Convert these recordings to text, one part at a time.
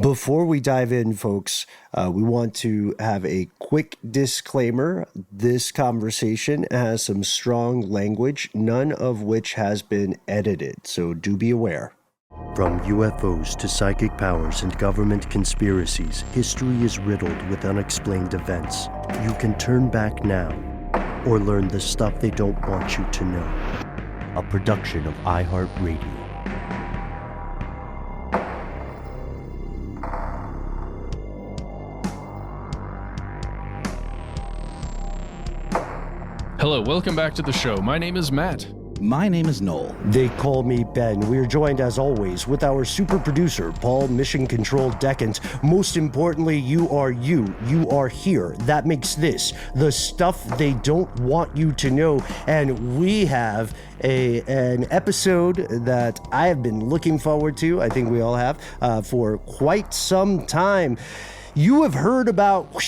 Before we dive in, folks, we want to have a quick disclaimer. This conversation has some strong language, none of which has been edited, so do be aware. From UFOs to psychic powers and government conspiracies, history is riddled with unexplained events. You can turn back now or learn the stuff they don't want you to know. A production of iHeartRadio. Hello, welcome back to the show. My name is Matt. My name is Noel. They call me Ben. We are joined, as always, with our super producer, Paul Mission Control Decans. Most importantly, you are you. You are here. That makes this the stuff they don't want you to know. And we have an episode that I have been looking forward to, I think we all have, for quite some time. You have heard about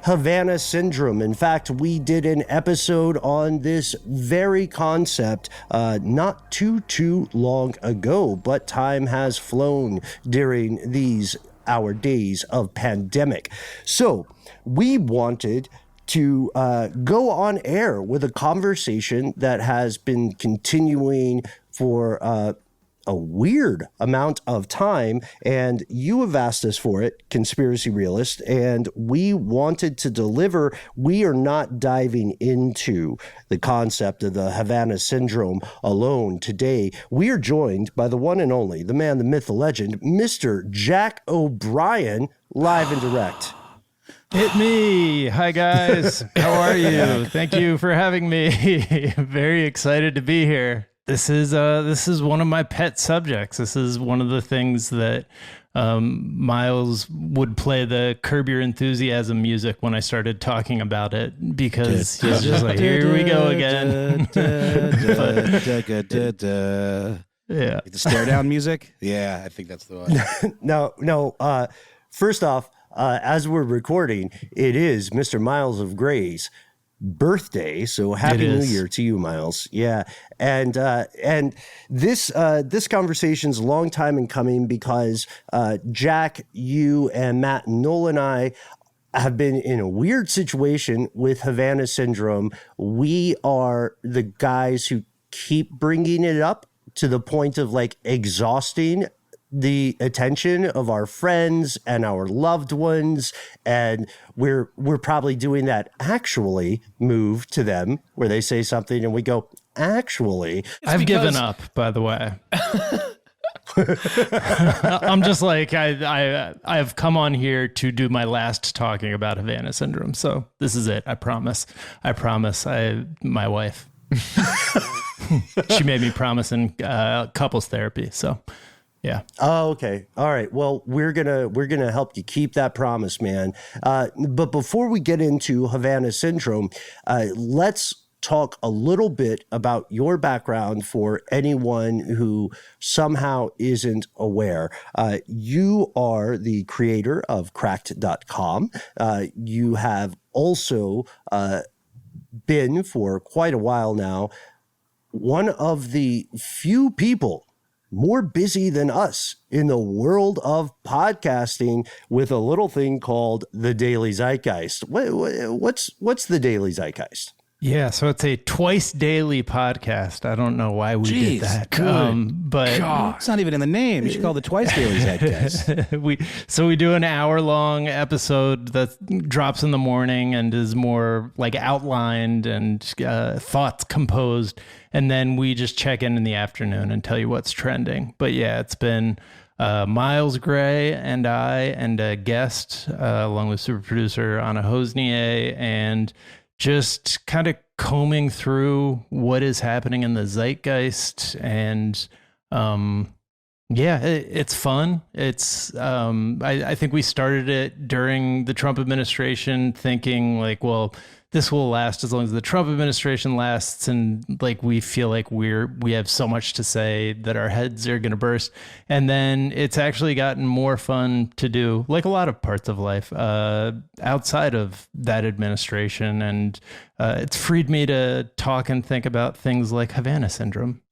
Havana Syndrome. In fact, we did an episode on this very concept not too long ago, but time has flown during our days of pandemic. So we wanted to go on air with a conversation that has been continuing for a weird amount of time, and you have asked us for it, Conspiracy Realist, and we wanted to deliver. We are not diving into the concept of the Havana Syndrome alone today. We are joined by the one and only, the man, the myth, the legend, Mr. Jack O'Brien, live and direct. Hit me. Hi, guys. How are you? Thank you for having me. Very excited to be here. This is one of my pet subjects. This is one of the things that Miles would play the Curb Your Enthusiasm music when I started talking about it, because he's just like, here we go again. Yeah. The stare down music? Yeah, I think that's the one. No. First off, as we're recording, it is Mr. Miles of Gray's birthday, so happy New Year to you, Miles. Yeah, and this conversation's a long time in coming, because Jack, you and Matt and Noel and I have been in a weird situation with Havana Syndrome. We are the guys who keep bringing it up to the point of like exhausting the attention of our friends and our loved ones, and we're probably doing that actually move to them where they say something and we go, actually. I've given up, by the way. I'm just like, I've come on here to do my last talking about Havana Syndrome, so this is it. I promise. My wife, she made me promise in couples therapy, so yeah. Oh, okay. All right. Well, we're gonna help you keep that promise, man. But before we get into Havana Syndrome, let's talk a little bit about your background for anyone who somehow isn't aware. You are the creator of Cracked.com. You have also been, for quite a while now, one of the few people more busy than us in the world of podcasting with a little thing called the Daily Zeitgeist. What's the Daily Zeitgeist? Yeah, so it's a twice daily podcast. I don't know why we did that. But it's not even in the name. You should call it the Twice Daily Zeitgeist. we do an hour-long episode that drops in the morning and is more like outlined and thoughts composed, and then we just check in the afternoon and tell you what's trending. But yeah, it's been Miles Gray and I and a guest, along with super producer Anna Hosnier, and just kind of combing through what is happening in the zeitgeist. And it's fun. It's I think we started it during the Trump administration, thinking like, well, this will last as long as the Trump administration lasts, and like we feel like we have so much to say that our heads are going to burst. And then it's actually gotten more fun to do, like a lot of parts of life outside of that administration, and it's freed me to talk and think about things like Havana Syndrome.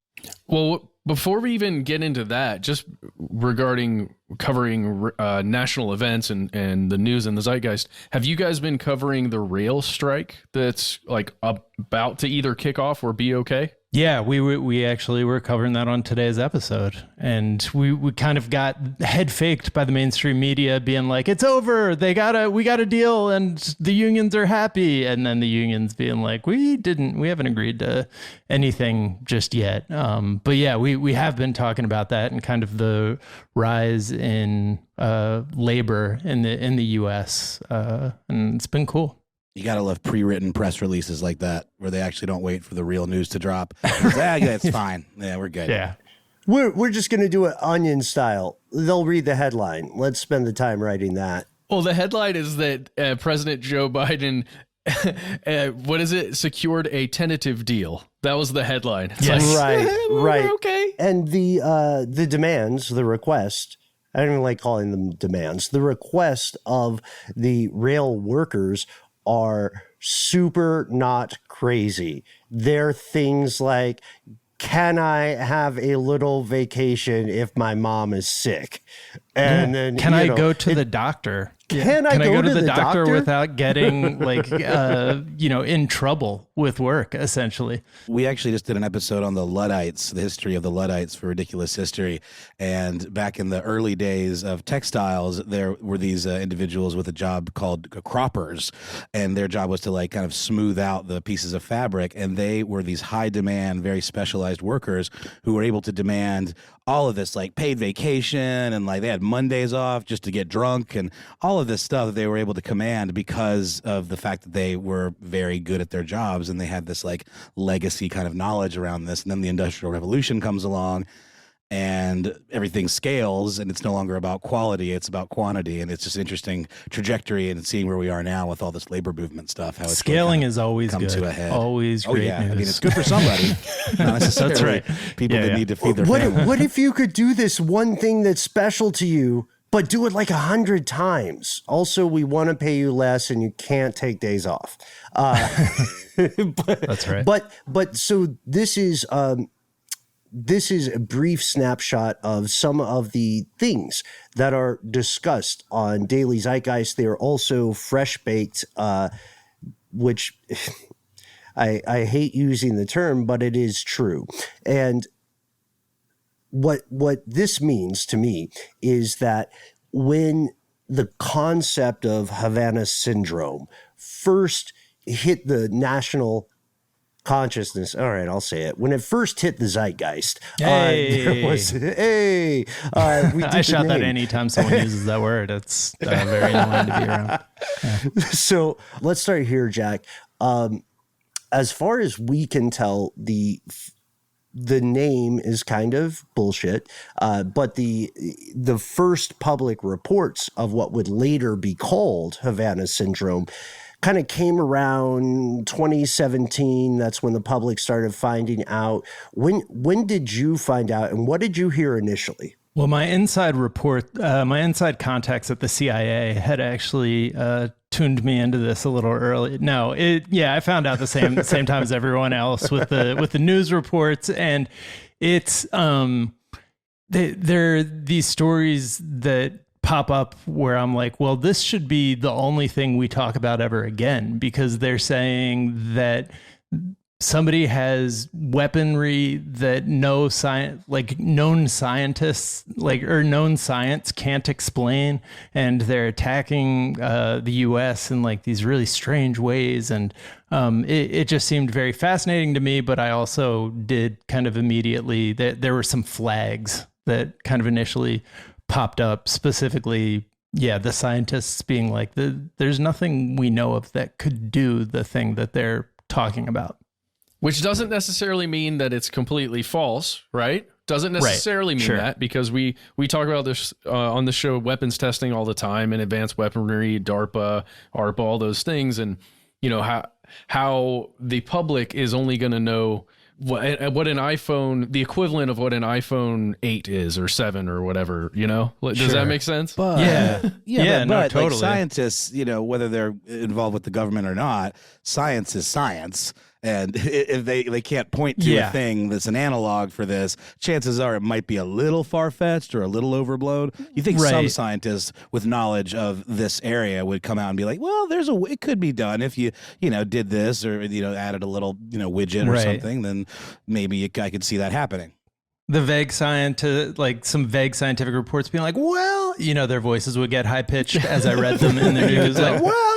Well, before we even get into that, just regarding covering national events and the news and the zeitgeist. Have you guys been covering the rail strike that's like about to either kick off or be okay? Yeah, we actually were covering that on today's episode, and we kind of got head faked by the mainstream media being like, it's over, we got a deal and the unions are happy, and then the unions being like, we haven't agreed to anything just yet. But yeah, we have been talking about that and kind of the rise in labor in the US, and it's been cool. You got to love pre-written press releases like that where they actually don't wait for the real news to drop. Yeah, it's fine. Yeah, we're good. Yeah. We're just going to do it Onion style. They'll read the headline. Let's spend the time writing that. Well, the headline is that President Joe Biden, secured a tentative deal. That was the headline. It's yes. Right. Okay. And the demands, the request, I don't even like calling them demands, the request of the rail workers are super not crazy. They're things like, can I have a little vacation if my mom is sick? And then can I go to the doctor? Can I go to the doctor without getting in trouble with work, essentially? We actually just did an episode on the Luddites, the history of the Luddites for Ridiculous History. And back in the early days of textiles, there were these individuals with a job called croppers. And their job was to like kind of smooth out the pieces of fabric. And they were these high demand, very specialized workers who were able to demand all of this, like paid vacation, and like they had Mondays off just to get drunk, and all of this stuff that they were able to command because of the fact that they were very good at their jobs and they had this like legacy kind of knowledge around this. And then the Industrial Revolution comes along and everything scales, and it's no longer about quality, it's about quantity. And it's just interesting trajectory and seeing where we are now with all this labor movement stuff. How it's scaling is always come good. To a head. Always great news. I mean, it's good for somebody. Not necessarily That's right. People that need to feed their family. What if you could do this one thing that's special to you, but do it like 100 times? Also, we want to pay you less and you can't take days off. That's right. But so this is a brief snapshot of some of the things that are discussed on Daily Zeitgeist. They are also fresh baked, which I hate using the term, but it is true. And what this means to me is that when the concept of Havana Syndrome first hit the national consciousness. All right, I'll say it. When it first hit the zeitgeist, there was I shout that anytime someone uses that word. It's very annoying to be around. Yeah. So let's start here, Jack. As far as we can tell, the name is kind of bullshit, but the first public reports of what would later be called Havana Syndrome kind of came around 2017. That's when the public started finding out. When did you find out, and what did you hear initially? Well, my inside contacts at the CIA had actually tuned me into this a little early. No, I found out the same time as everyone else with the news reports, and it's there are these stories that pop up where I'm like, well, this should be the only thing we talk about ever again, because they're saying that somebody has weaponry that known scientists or known science can't explain, and they're attacking the U.S. in like these really strange ways. And it just seemed very fascinating to me, but I also did kind of immediately that there were some flags that kind of initially popped up, specifically, the scientists being like, there's nothing we know of that could do the thing that they're talking about. Which doesn't necessarily mean that it's completely false, right? Doesn't necessarily mean that, because we talk about this on the show, weapons testing all the time, and advanced weaponry, DARPA, ARPA, all those things. And, you know, how the public is only going to know what an iPhone, the equivalent of what an iPhone 8 is, or 7 or whatever, you know? Does that make sense? But, but totally. Like scientists, you know, whether they're involved with the government or not, science is science. And if they can't point to a thing that's an analog for this, chances are it might be a little far-fetched or a little overblown. You think some scientists with knowledge of this area would come out and be like, well, it could be done if you did this, or added a little widget or something, then maybe I could see that happening. The vague some vague scientific reports being like, well, their voices would get high pitched as I read them in the news. Like, well,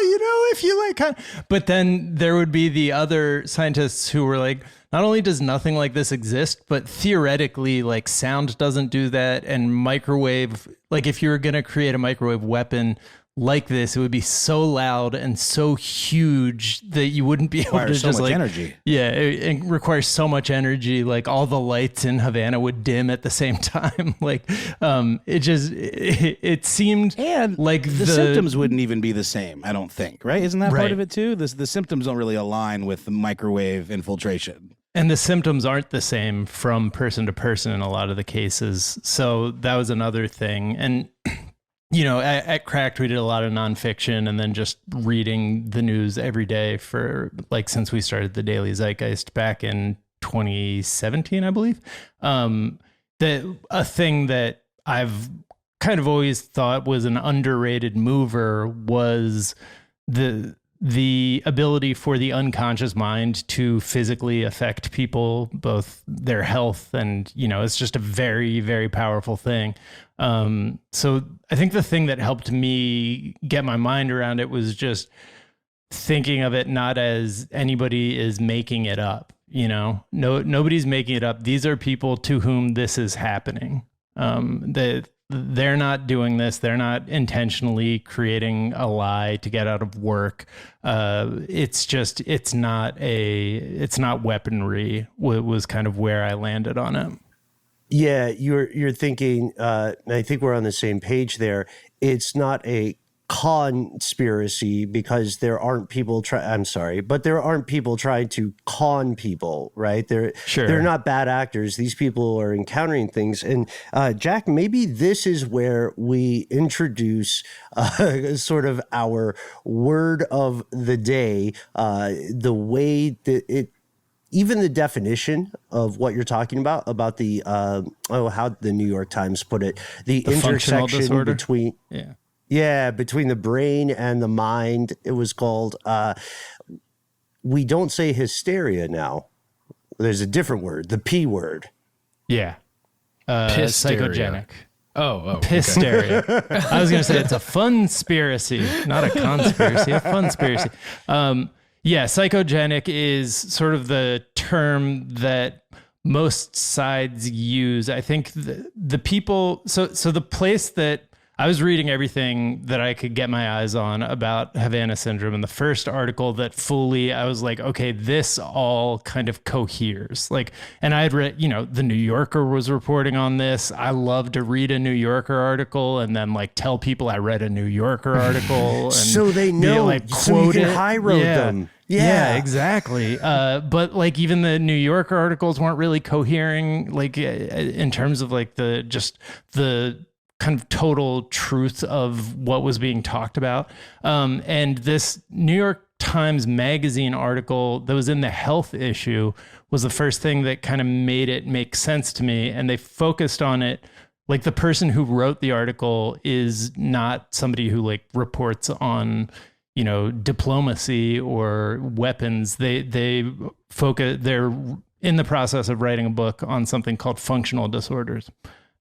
if you like, kind of. But then there would be the other scientists who were like, not only does nothing like this exist, but theoretically, like, sound doesn't do that. And microwave, like, if you were going to create a microwave weapon like this, it would be so loud and so huge that you wouldn't be able to just energy. Yeah, it requires so much energy. Like, all the lights in Havana would dim at the same time. Like, it seemed like the symptoms wouldn't even be the same. I don't think. Right? Isn't that part of it too? The symptoms don't really align with the microwave infiltration. And the symptoms aren't the same from person to person in a lot of the cases. So that was another thing. And at Cracked, we did a lot of nonfiction and then just reading the news every day for since we started the Daily Zeitgeist back in 2017, I believe. A thing that I've kind of always thought was an underrated mover was the ability for the unconscious mind to physically affect people, both their health and, it's just a very, very powerful thing. So I think the thing that helped me get my mind around it was just thinking of it not as anybody is making it up, nobody's making it up. These are people to whom this is happening. They're not doing this. They're not intentionally creating a lie to get out of work. It's not weaponry was kind of where I landed on it. Yeah, you're thinking, I think we're on the same page there. It's not a conspiracy because there aren't people there aren't people trying to con people, right? They're not bad actors. These people are encountering things. And Jack, maybe this is where we introduce sort of our word of the day, the way that it, even the definition of what you're talking about the, how the New York Times put it, the intersection between, between the brain and the mind. It was called, we don't say hysteria now. There's a different word, the P word. Yeah. Psychogenic. Oh, hysteria. Okay. I was going to say it's a fun-spiracy, not a conspiracy, a fun-spiracy. Psychogenic is sort of the term that most sides use. I think the people, so the place that I was reading everything that I could get my eyes on about Havana Syndrome, and the first article that I was like, okay, this all kind of coheres. And I had read, the New Yorker was reporting on this. I love to read a New Yorker article and then tell people I read a New Yorker artitle. And so they know, so you can high road them. Yeah, exactly. But even the New Yorker articles weren't really cohering, in terms of the kind of total truth of what was being talked about. And this New York Times Magazine article that was in the health issue was the first thing that kind of made it make sense to me. And they focused on it. The person who wrote the article is not somebody who reports on, diplomacy or weapons. They're in the process of writing a book on something called functional disorders.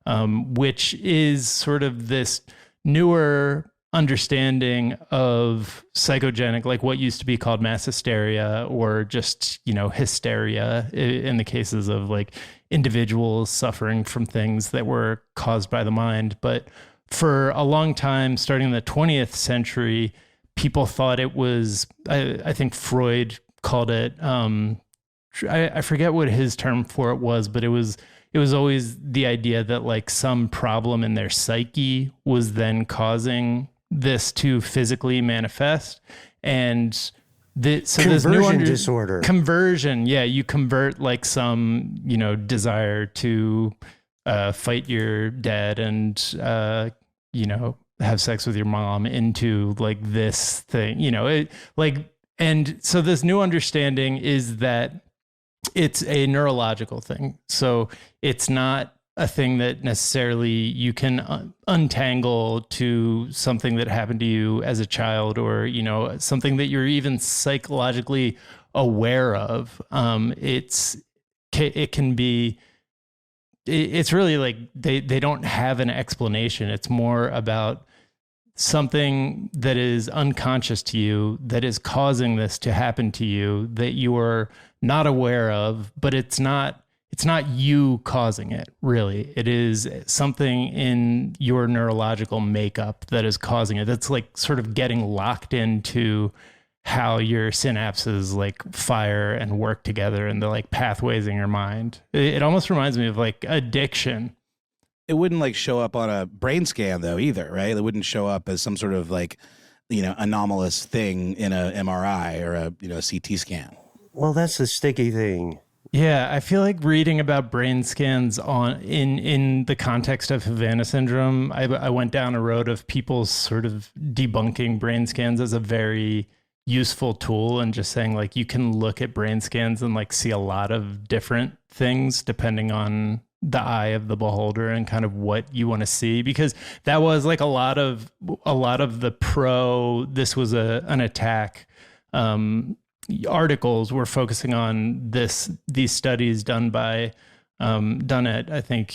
Which is sort of this newer understanding of psychogenic, what used to be called mass hysteria, or just, hysteria in the cases of individuals suffering from things that were caused by the mind. But for a long time, starting in the 20th century, people thought it was, I think Freud called it, I forget what his term for it was, but it was always the idea that some problem in their psyche was then causing this to physically manifest. And conversion disorder. Conversion. Yeah. You convert some, desire to fight your dad and, have sex with your mom into this thing, And so this new understanding is that it's a neurological thing. So it's not a thing that necessarily you can untangle to something that happened to you as a child, or, you know, something that you're even psychologically aware of. It can be, it's really like they don't have an explanation. It's more about something that is unconscious to you that is causing this to happen to you that you are not aware of, but it's not you causing it, really. It is something in your neurological makeup that is causing it. That's like sort of getting locked into how your synapses like fire and work together and the like pathways in your mind. It almost reminds me of like addiction. It wouldn't like show up on a brain scan though either, right? It wouldn't show up as some sort of like, you know, anomalous thing in a MRI or a, you know, CT scan. Well, that's the sticky thing. Yeah, I feel like reading about brain scans in the context of Havana Syndrome, I went down a road of people sort of debunking brain scans as a very useful tool, and just saying like you can look at brain scans and like see a lot of different things depending on the eye of the beholder and kind of what you want to see, because that was like a lot of the this was an attack articles were focusing on these studies done at I think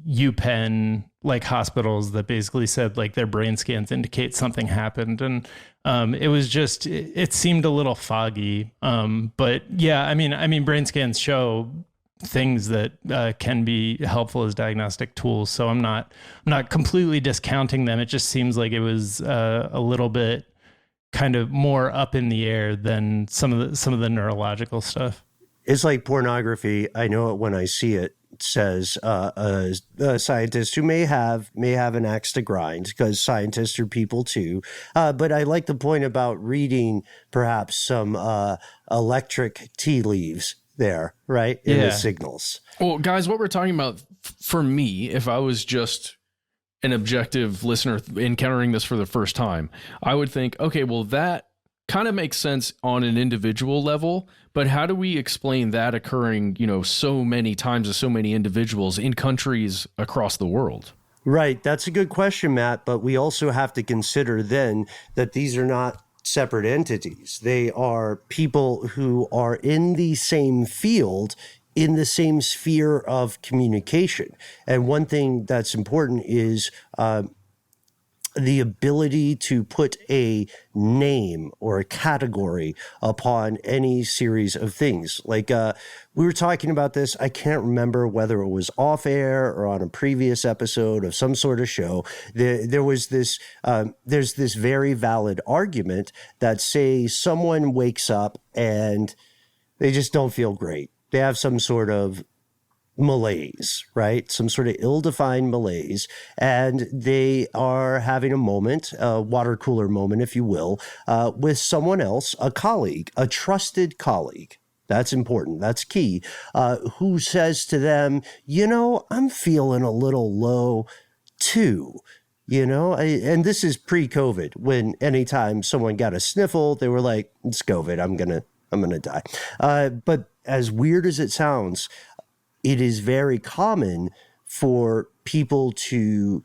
UPenn like hospitals that basically said like their brain scans indicate something happened, and it seemed a little foggy, but yeah, I mean brain scans show things that can be helpful as diagnostic tools, so I'm not completely discounting them. It just seems like it was a little bit kind of more up in the air than some of the neurological stuff. It's like pornography. I know it when I see it. It says a scientist who may have an axe to grind, because scientists are people too. But I like the point about reading perhaps some electric tea leaves there, right? In the signals. Well, guys, what we're talking about, for me, if I was just an objective listener encountering this for the first time, I would think, okay, well, that kind of makes sense on an individual level, but how do we explain that occurring, you know, so many times to so many individuals in countries across the world? Right. That's a good question, Matt. But we also have to consider then that these are not separate entities. They are people who are in the same field, in the same sphere of communication. And one thing that's important is the ability to put a name or a category upon any series of things. Like we were talking about this, I can't remember whether it was off air or on a previous episode of some sort of show. There was this, there's this very valid argument that, say someone wakes up and they just don't feel great. They have some sort of malaise, right? Some sort of ill-defined malaise, and they are having a moment, a water cooler moment, if you will, with someone else, a colleague, a trusted colleague. That's important. That's key. Who says to them, you know, I'm feeling a little low too. You know, and this is pre-COVID, when anytime someone got a sniffle, they were like, it's COVID. I'm gonna die. But as weird as it sounds, it is very common for people to,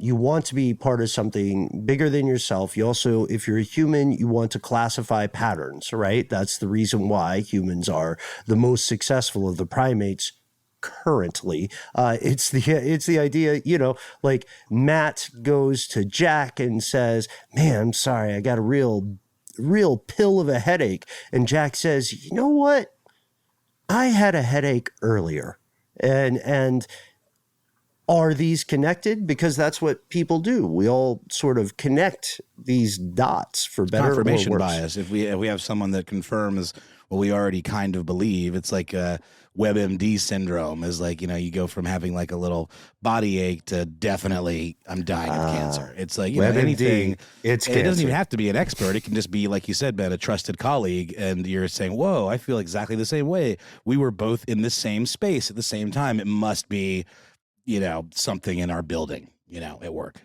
you want to be part of something bigger than yourself. You also, if you're a human, you want to classify patterns, right? That's the reason why humans are the most successful of the primates currently. It's the idea, you know, like Matt goes to Jack and says, man, I'm sorry, I got a real pill of a headache. And Jack says, you know what? I had a headache earlier. And are these connected? Because that's what people do. We all sort of connect these dots for better confirmation or worse. bias. If we have someone that confirms what we already kind of believe, it's like WebMD syndrome is like, you know, you go from having like a little body ache to definitely I'm dying of cancer. It's like, you know, anything. It doesn't even have to be an expert. It can just be, like you said, Ben, a trusted colleague. And you're saying, whoa, I feel exactly the same way. We were both in the same space at the same time. It must be, you know, something in our building, you know, at work.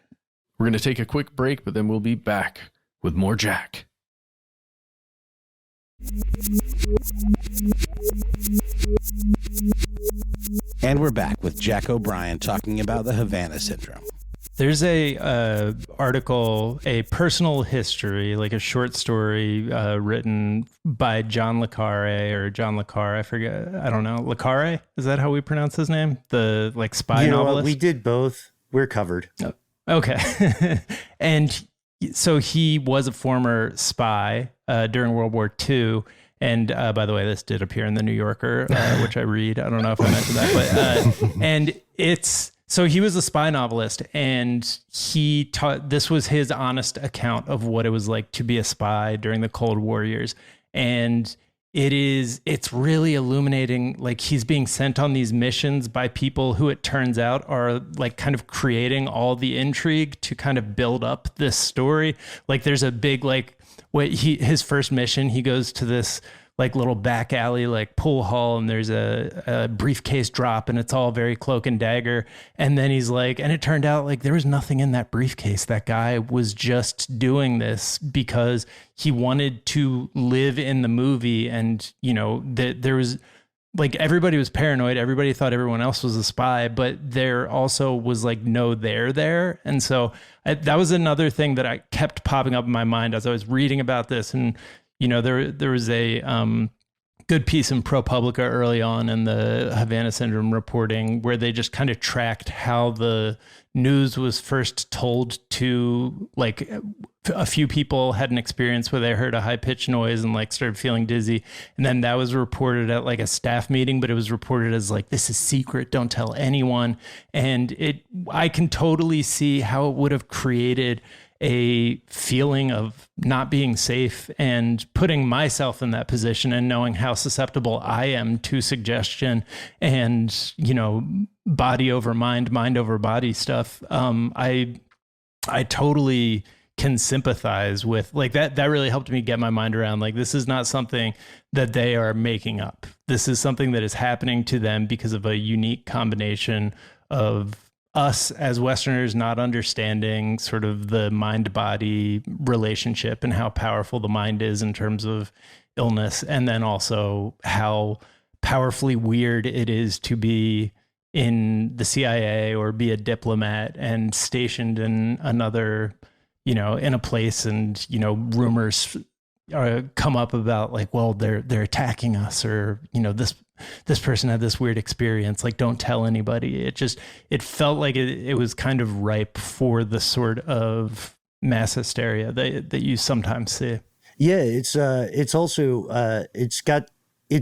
We're going to take a quick break, but then we'll be back with more Jack. And we're back with Jack O'Brien talking about the Havana Syndrome. There's a article, a personal history, like a short story written by John Le Carre. I forget. I don't know. Le Carre? Is that how we pronounce his name? The like spy novelist? We did both. We're covered. Oh, okay. And so he was a former spy during World War II. And by the way, this did appear in the New Yorker, which I read. I don't know if I mentioned that, but and it's so he was a spy novelist, and he taught. This was his honest account of what it was like to be a spy during the Cold War years, and it's really illuminating. Like, he's being sent on these missions by people who, it turns out, are like kind of creating all the intrigue to kind of build up this story. Like, there's a big his first mission, he goes to this like little back alley, like pool hall, and there's a briefcase drop, and it's all very cloak and dagger. And then he's like, and it turned out like there was nothing in that briefcase. That guy was just doing this because he wanted to live in the movie. And, you know, there was like, everybody was paranoid. Everybody thought everyone else was a spy, but there also was like no there. And so that was another thing that I kept popping up in my mind as I was reading about this. And, you know, there was a good piece in ProPublica early on in the Havana Syndrome reporting where they just kind of tracked how the news was first told to, like, a few people had an experience where they heard a high-pitched noise and like started feeling dizzy. And then that was reported at like a staff meeting, but it was reported as like, this is secret, don't tell anyone. And I can totally see how it would have created a feeling of not being safe, and putting myself in that position and knowing how susceptible I am to suggestion and, you know, body over mind, mind over body stuff. I totally can sympathize with like that. That really helped me get my mind around, like, this is not something that they are making up. This is something that is happening to them because of a unique combination of us as Westerners not understanding sort of the mind-body relationship and how powerful the mind is in terms of illness, and then also how powerfully weird it is to be in the CIA or be a diplomat and stationed in another, you know, in a place, and, you know, rumors come up about like, well, they're attacking us, or, you know, this person had this weird experience, like, don't tell anybody. It felt like it was kind of ripe for the sort of mass hysteria that you sometimes see. Yeah, it's also it's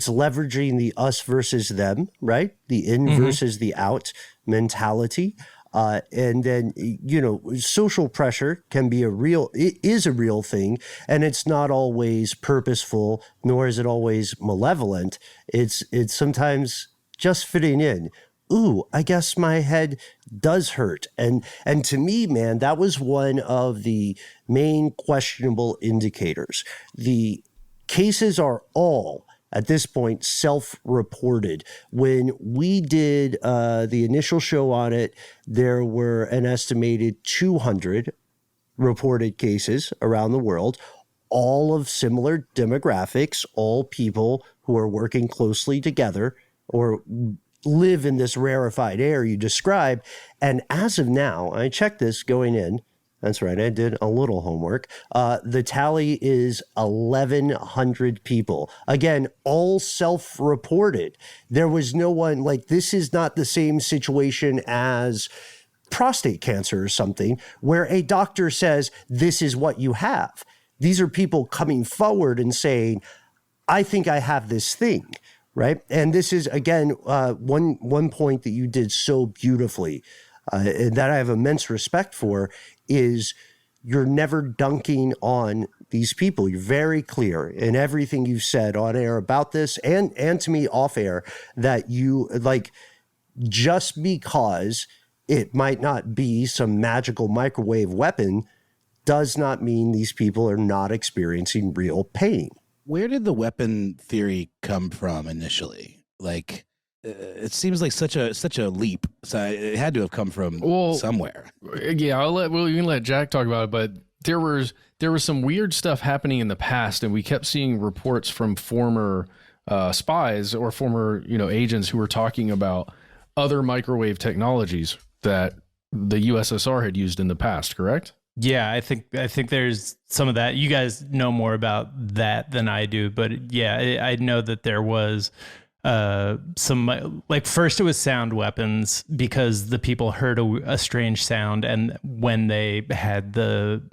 leveraging the us versus them, right? The in versus the out mentality. And then, you know, social pressure is a real thing, and it's not always purposeful, nor is it always malevolent. It's sometimes just fitting in. Ooh, I guess my head does hurt. And to me, man, that was one of the main questionable indicators. The cases are all, at this point, self-reported. When we did the initial show on it, there were an estimated 200 reported cases around the world, all of similar demographics, all people who are working closely together or live in this rarefied air you describe. And as of now, I checked this going in. That's right, I did a little homework. The tally is 1,100 people. Again, all self-reported. There was no one, like, this is not the same situation as prostate cancer or something, where a doctor says, this is what you have. These are people coming forward and saying, I think I have this thing, right? And this is, again, one point that you did so beautifully, that I have immense respect for, is you're never dunking on these people. You're very clear in everything you've said on air about this, and to me off air, that you, like, just because it might not be some magical microwave weapon does not mean these people are not experiencing real pain. Where did the weapon theory come from initially? Like, it seems like such a leap. So it had to have come from somewhere. Yeah, you can let Jack talk about it, but there was some weird stuff happening in the past, and we kept seeing reports from former spies or former agents who were talking about other microwave technologies that the USSR had used in the past. Correct? Yeah, I think there's some of that. You guys know more about that than I do, but yeah, I know that there was some, like, first it was sound weapons because the people heard a strange sound, and when they had the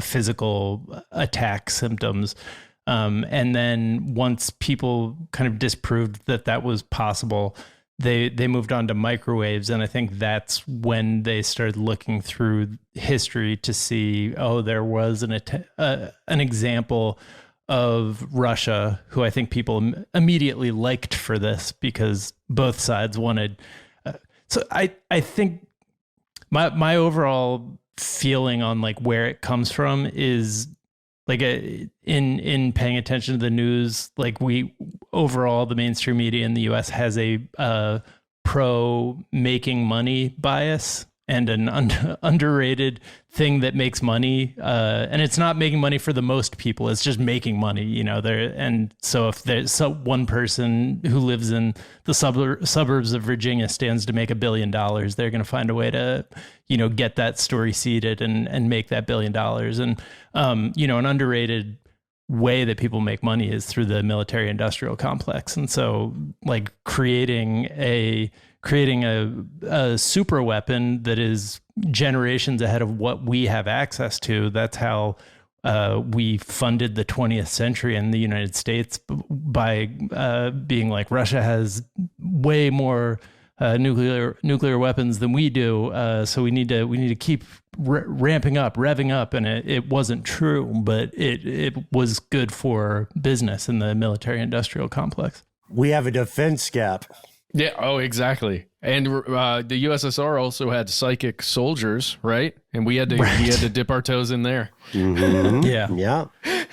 physical attack symptoms, and then once people kind of disproved that was possible, they moved on to microwaves, and I think that's when they started looking through history to see, there was an example of Russia, who I think people immediately liked for this because both sides wanted. So I think my overall feeling on like where it comes from is like in paying attention to the news, like overall the mainstream media in the US has a pro making money bias and an underrated thing that makes money. And it's not making money for the most people. It's just making money, and so if there's one person who lives in the suburbs of Virginia stands to make $1 billion, they're going to find a way to, get that story seeded and make that $1 billion. And, an underrated way that people make money is through the military industrial complex. And so like creating a super weapon that is generations ahead of what we have access to. That's how we funded the 20th century in the United States by being like, Russia has way more nuclear weapons than we do. So we need to keep revving up. And it wasn't true, but it was good for business in the military industrial complex. We have a defense gap. Yeah. Oh, exactly. And the USSR also had psychic soldiers, right? And we had to dip our toes in there. Mm-hmm. Yeah.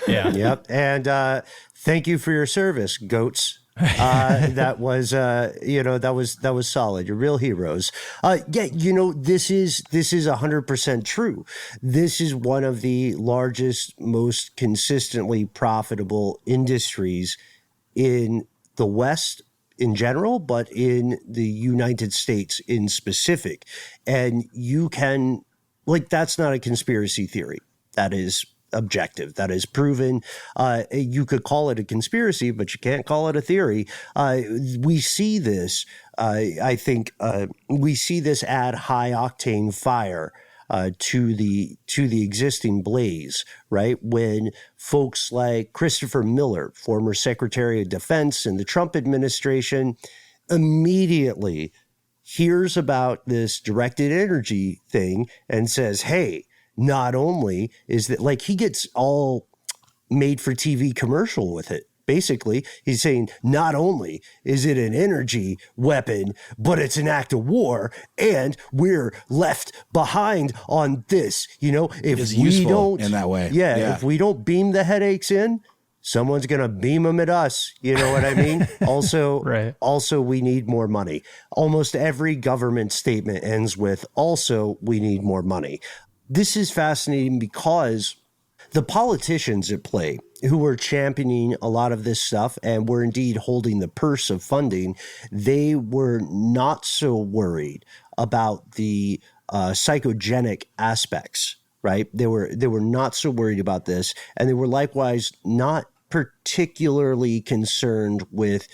Yep. And thank you for your service, goats. That was that was solid. You're real heroes. This is 100% true. This is one of the largest, most consistently profitable industries in the West in general, but in the United States in specific. And you can, that's not a conspiracy theory. That is objective. That is proven. You could call it a conspiracy, but you can't call it a theory. We see this, I think, we see this add high octane fire to the existing blaze, right? When folks like Christopher Miller, former Secretary of Defense in the Trump administration, immediately hears about this directed energy thing and says, hey, not only is that, he gets all made for TV commercial with it. Basically, he's saying not only is it an energy weapon, but it's an act of war, and we're left behind on this. If it's we don't in that way, if we don't beam the headaches in, someone's gonna beam them at us. You know what I mean? Also, right. Also, we need more money. Almost every government statement ends with "also, we need more money." This is fascinating because the politicians at play who were championing a lot of this stuff and were indeed holding the purse of funding, they were not so worried about the psychogenic aspects, right? They were not so worried about this, and they were likewise not particularly concerned with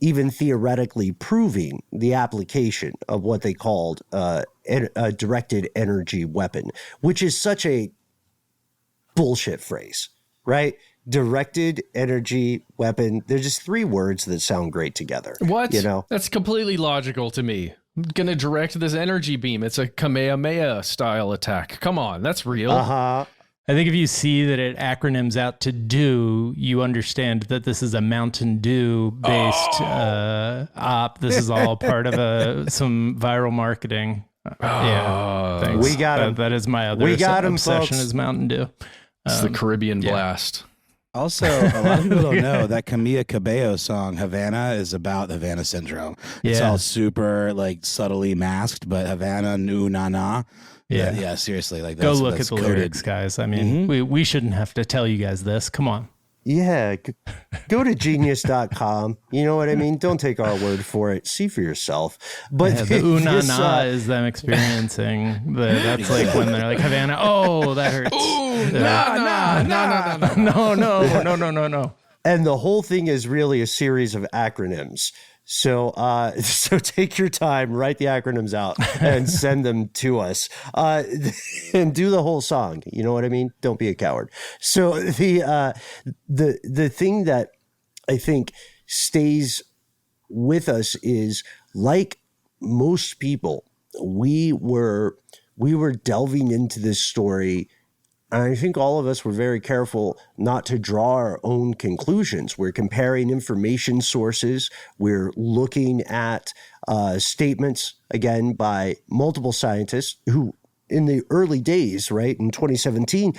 even theoretically proving the application of what they called a directed energy weapon, which is such a bullshit phrase, right? Directed energy weapon. They're just three words that sound great together. What? That's completely logical to me. I'm going to direct this energy beam. It's a Kamehameha style attack. Come on, that's real. Uh-huh. I think if you see that it acronyms out to DEW, you understand that this is a Mountain Dew based op. This is all part of some viral marketing. Yeah, thanks. We got him. That is my other obsession, folks. Is Mountain Dew. It's the Caribbean blast. Also, a lot of people don't know that Camila Cabello song Havana is about the Havana Syndrome. It's all super subtly masked, but Havana, nu na na. Yeah, seriously. Like, go look at that's the coded. lyrics, guys. I mean, we shouldn't have to tell you guys this. Come on. Yeah, go to genius.com. You know what I mean? Don't take our word for it. See for yourself. But Yeah, the ooh-na-na is them experiencing. That's like when they're like, Havana, oh, that hurts. Ooh, no. And the whole thing is really a series of acronyms. So take your time, write the acronyms out, and send them to us, and do the whole song. You know what I mean? Don't be a coward. So the thing that I think stays with us is, like most people, we were delving into this story. And I think all of us were very careful not to draw our own conclusions. We're comparing information sources. We're looking at statements, again, by multiple scientists who, in the early days, right, in 2017,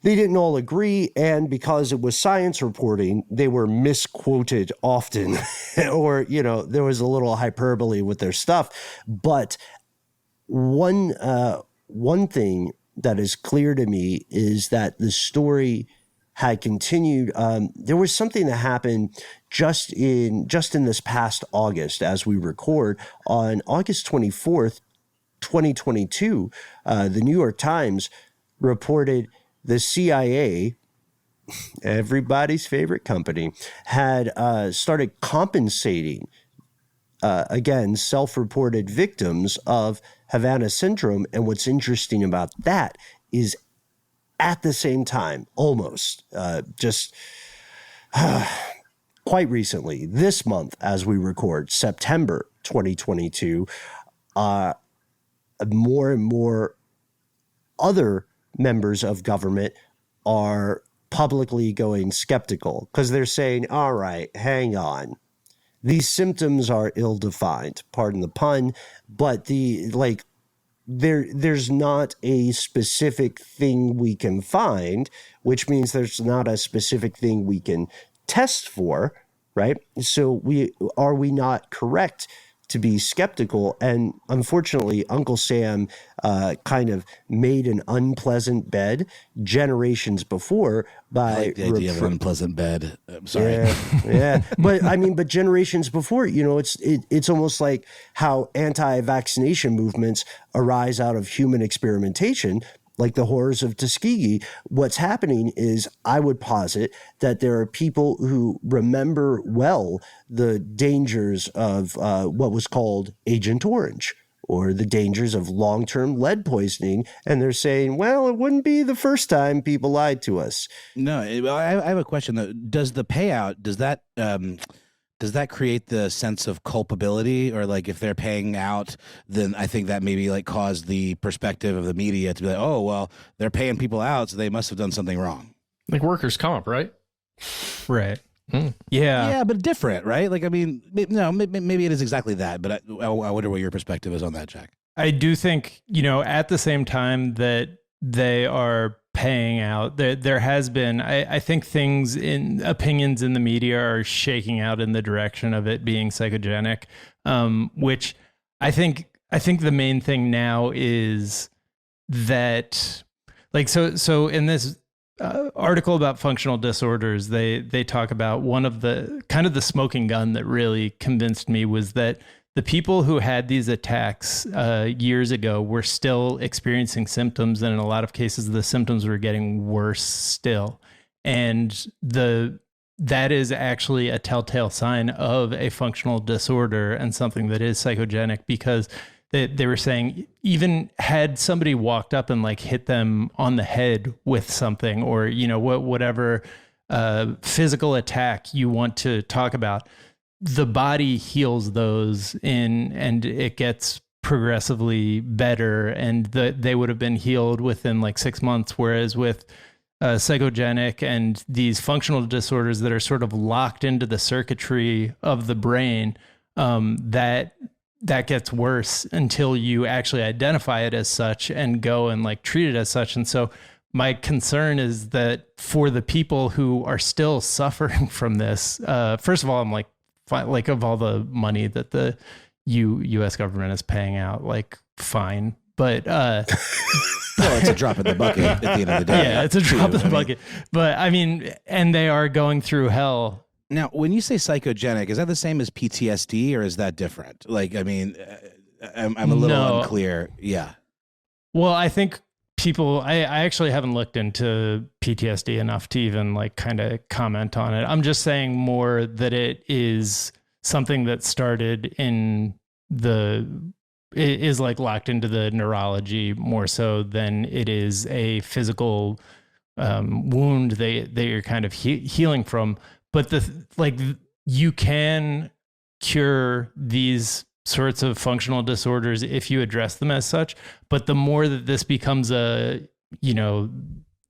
they didn't all agree. And because it was science reporting, they were misquoted often, or, there was a little hyperbole with their stuff. But one thing that is clear to me is that the story had continued. There was something that happened just in this past August, as we record, on August 24th, 2022. The New York Times reported the CIA, everybody's favorite company, had started compensating, again, self-reported victims of Havana Syndrome. And what's interesting about that is, at the same time, almost quite recently, this month as we record, September 2022, more and more other members of government are publicly going skeptical, because they're saying, all right, hang on. These symptoms are ill-defined, pardon the pun, but there's not a specific thing we can find, which means there's not a specific thing we can test for, right? So are we not correct to be skeptical? And unfortunately, Uncle Sam kind of made an unpleasant bed generations before by I like the idea of an unpleasant bed. I'm sorry. Yeah. But generations before, it's almost like how anti-vaccination movements arise out of human experimentation, like the horrors of Tuskegee. What's happening is, I would posit that there are people who remember well the dangers of what was called Agent Orange, or the dangers of long-term lead poisoning. And they're saying, well, it wouldn't be the first time people lied to us. No, I have a question, though. Does the payout, does that create the sense of culpability? Or like, if they're paying out, then I think that maybe like caused the perspective of the media to be like, oh, well, they're paying people out, so they must have done something wrong. Like workers' comp, right? Right. Yeah, but different, right? Like, I mean, no, maybe it is exactly that, but I wonder what your perspective is on that, Jack. I do think, at the same time that they are paying out, there has been, I think opinions in the media are shaking out in the direction of it being psychogenic, which I think the main thing now is that, like, so in this article about functional disorders, they talk about one of the kind of the smoking gun that really convinced me was that the people who had these attacks years ago were still experiencing symptoms, and in a lot of cases, the symptoms were getting worse still. And that is actually a telltale sign of a functional disorder and something that is psychogenic, because they were saying, even had somebody walked up and like hit them on the head with something, or, whatever physical attack you want to talk about, the body heals those and it gets progressively better, and they would have been healed within like 6 months. Whereas with psychogenic and these functional disorders that are sort of locked into the circuitry of the brain, that gets worse until you actually identify it as such and go and like treat it as such. And so my concern is that for the people who are still suffering from this, first of all, I'm like of all the money that the U.S. government is paying out, like, fine, But well, it's a drop in the bucket at the end of the day. Yeah, it's a drop in the bucket. But I mean, and they are going through hell. Now, when you say psychogenic, is that the same as PTSD or is that different? Like, I mean, I'm a little unclear. Yeah. Well, I think people, I actually haven't looked into PTSD enough to even like kind of comment on it. I'm just saying more that it is something that started in it is like locked into the neurology more so than it is a physical wound that you're kind of healing from. But you can cure these sorts of functional disorders if you address them as such. But the more that this becomes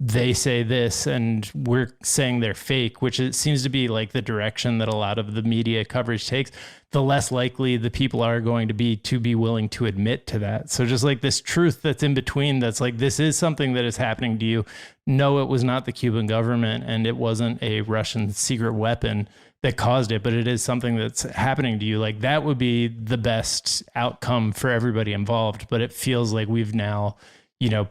they say this and we're saying they're fake, which it seems to be like the direction that a lot of the media coverage takes, the less likely the people are going to be willing to admit to that. So just like this truth that's in between, that's like, this is something that is happening to you. No, it was not the Cuban government and it wasn't a Russian secret weapon that caused it, but it is something that's happening to you. Like that would be the best outcome for everybody involved. But it feels like we've now,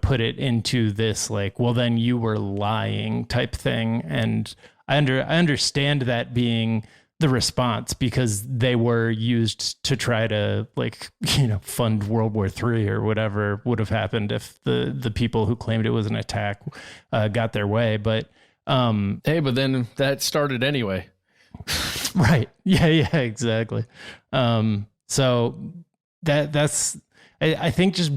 put it into this like, well, then you were lying type thing. And I understand that being the response because they were used to try to fund World War III or whatever would have happened if the people who claimed it was an attack got their way. But hey, but then that started anyway. Right. Yeah, exactly. So that's I think just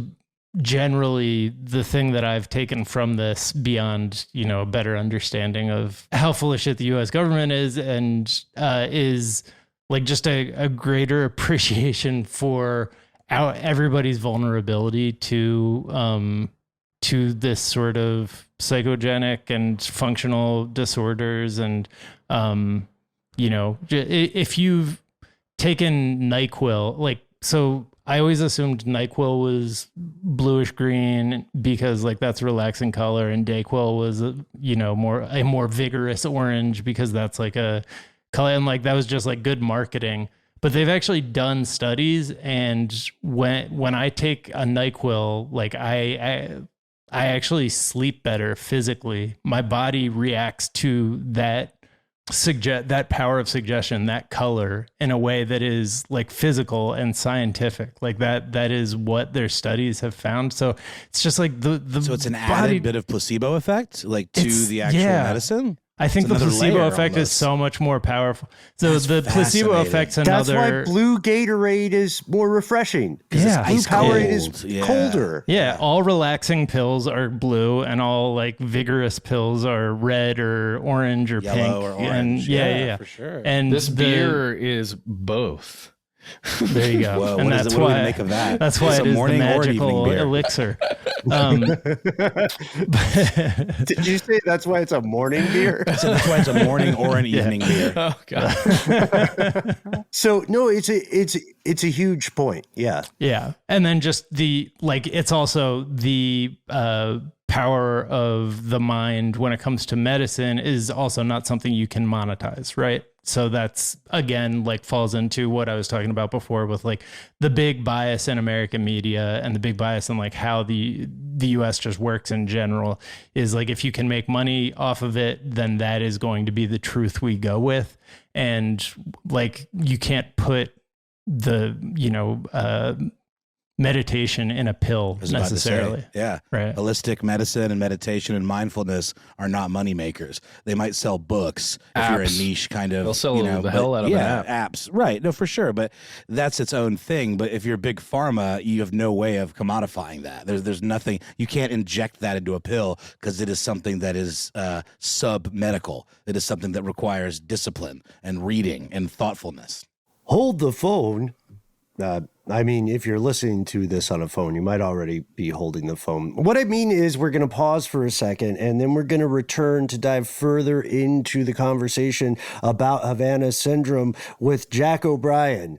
generally the thing that I've taken from this beyond, a better understanding of how full of shit the US government is and is like just a greater appreciation for everybody's vulnerability to this sort of psychogenic and functional disorders. And, if you've taken NyQuil, so I always assumed NyQuil was bluish green because that's relaxing color, and DayQuil was a more vigorous orange because that's like a color, and that was just good marketing. But they've actually done studies, and when I take a NyQuil, I actually sleep better physically. My body reacts to that power of suggestion, that color, in a way that is physical and scientific. That is what their studies have found. So it's just so it's an added bit of placebo effect to the actual medicine. I think the placebo effect is so much more powerful. So the placebo effect's another. That's why blue Gatorade is more refreshing. Yeah, blue Powerade is colder. Yeah, all relaxing pills are blue, and all vigorous pills are red or orange or yellow pink or orange. And yeah, for sure. And this beer is both. There you go. Whoa, and what do we make of that? That's why it is the magical elixir. Did you say that's why it's a morning beer? So that's why it's a morning or an evening beer. Oh God. So no, it's a huge point. Yeah. Yeah. And then just it's also the power of the mind when it comes to medicine is also not something you can monetize, right? So that's, again, falls into what I was talking about before with the big bias in American media and the big bias in how the US just works in general is if you can make money off of it, then that is going to be the truth we go with. And you can't put the, meditation in a pill necessarily. Yeah. Right. Holistic medicine and meditation and mindfulness are not money makers. They might sell books apps. If you're a niche kind of. They'll sell the hell out of an app. Apps. Right. No, for sure. But that's its own thing. But if you're big pharma, you have no way of commodifying that. There's nothing. You can't inject that into a pill because it is something that is sub-medical. It is something that requires discipline and reading and thoughtfulness. Hold the phone. If you're listening to this on a phone, you might already be holding the phone. What I mean is we're going to pause for a second, and then we're going to return to dive further into the conversation about Havana Syndrome with Jack O'Brien.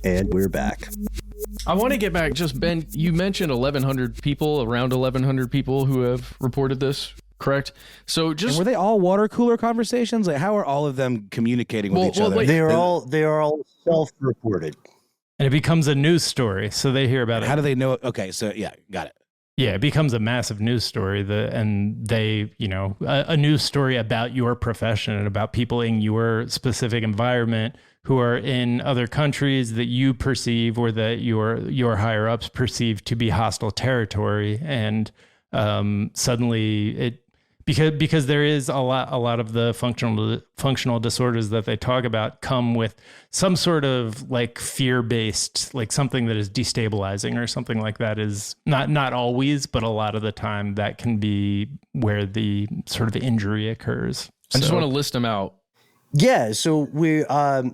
And we're back. I want to get back. Just Ben, you mentioned 1,100 people, around 1,100 people who have reported this. correct? So just and were they all water cooler conversations? Like, how are all of them communicating with each other? They are all self-reported. And it becomes a news story, so they hear about it. How do they know? Okay, so yeah, got it. Yeah, it becomes a massive news story. And they, a news story about your profession and about people in your specific environment who are in other countries that you perceive or that your higher ups perceive to be hostile territory. And suddenly because there is a lot of the functional disorders that they talk about come with some sort of like fear-based, like something that is destabilizing or something like that. Is not always, but a lot of the time that can be where the sort of injury occurs. I just want to list them out. Yeah, so we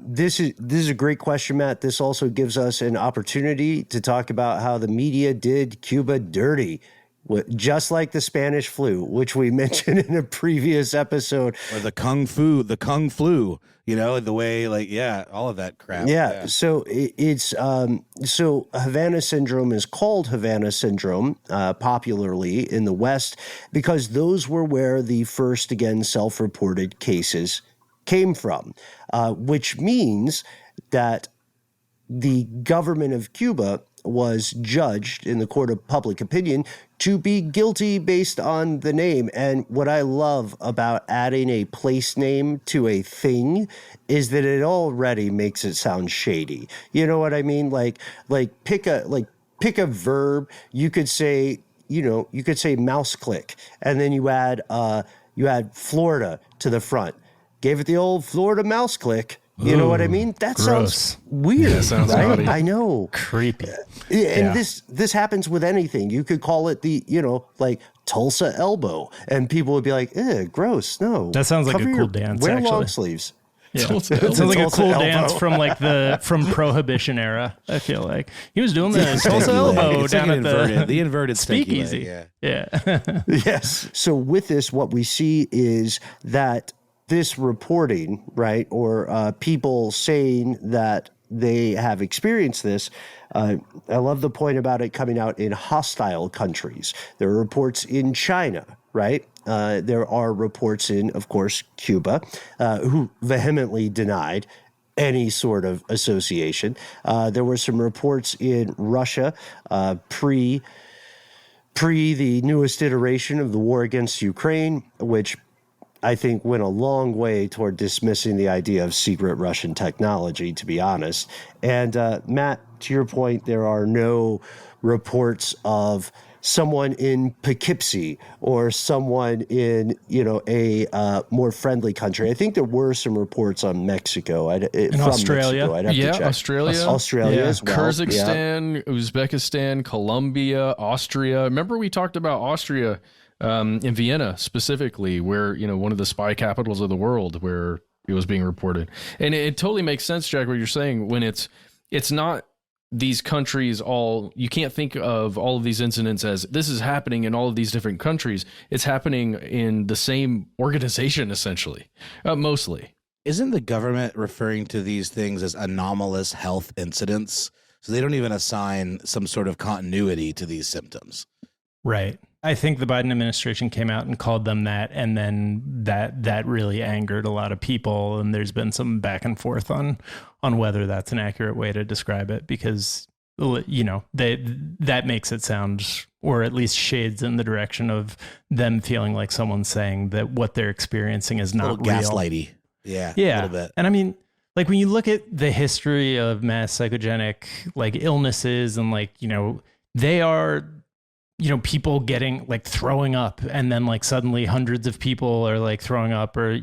this is a great question, Matt. This also gives us an opportunity to talk about how the media did Cuba dirty. Just like the Spanish flu, which we mentioned in a previous episode. Or the kung flu, the way, like, yeah, all of that crap. Yeah. So it's so Havana Syndrome is called Havana Syndrome popularly in the West because those were where the first, again, self-reported cases came from, which means that the government of Cuba was judged in the court of public opinion to be guilty based on the name. And what I love about adding a place name to a thing is that it already makes it sound shady. You know what I mean? Like pick a verb. You could say, mouse click, and then you add Florida to the front. Gave it the old Florida mouse click. You know what I mean? That gross. Sounds weird. Yeah, sounds right? naughty. I know. Creepy. And this happens with anything. You could call it the, like Tulsa elbow, and people would be like, gross. No. That sounds like a cool dance, Wear actually. long sleeves. Yeah. Tulsa It sounds like a Tulsa cool elbow. dance from Prohibition era. I feel like he was doing the Tulsa elbow It's down like at the inverted speakeasy. Yeah. Yes. So with this, what we see is that this reporting, right, or people saying that they have experienced this, I love the point about it coming out in hostile countries. There are reports in China, right? There are reports in, of course, Cuba, who vehemently denied any sort of association. There were some reports in Russia pre the newest iteration of the war against Ukraine, which I think went a long way toward dismissing the idea of secret Russian technology, to be honest. And Matt, to your point, there are no reports of someone in Poughkeepsie or someone in, a more friendly country. I think there were some reports on Mexico. In Australia. Mexico. I'd have to check. Australia as well. Kyrgyzstan, Uzbekistan, Colombia, Austria. Remember we talked about Austria in Vienna specifically, where, one of the spy capitals of the world, where it was being reported. And it totally makes sense, Jack, what you're saying, when it's not these countries you can't think of all of these incidents as this is happening in all of these different countries. It's happening in the same organization, essentially, mostly. Isn't the government referring to these things as anomalous health incidents? So they don't even assign some sort of continuity to these symptoms. Right. I think the Biden administration came out and called them that, and then that really angered a lot of people, and there's been some back and forth on whether that's an accurate way to describe it, because that makes it sound, or at least shades in the direction of them feeling like someone's saying that what they're experiencing is not real. Gaslighty. Yeah. A little bit. And I mean, like when you look at the history of mass psychogenic like illnesses, and they are, people getting like throwing up, and then like suddenly hundreds of people are like throwing up, or,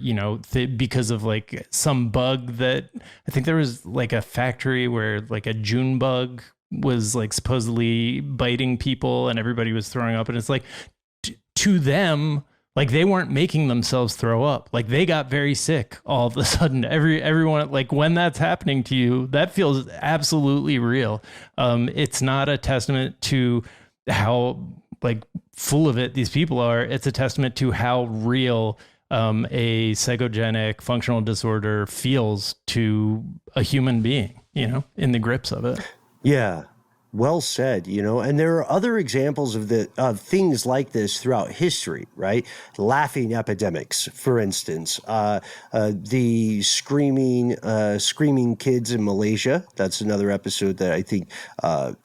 because of like some bug that I think there was like a factory where like a June bug was like supposedly biting people and everybody was throwing up. And it's like to them, like they weren't making themselves throw up. Like they got very sick all of a sudden. Everyone, like when that's happening to you, that feels absolutely real. It's not a testament to how like full of it these people are. It's a testament to how real a psychogenic functional disorder feels to a human being, in the grips of it. Yeah. Well said, and there are other examples of things like this throughout history, right? Laughing epidemics, for instance, the screaming kids in Malaysia. That's another episode that I think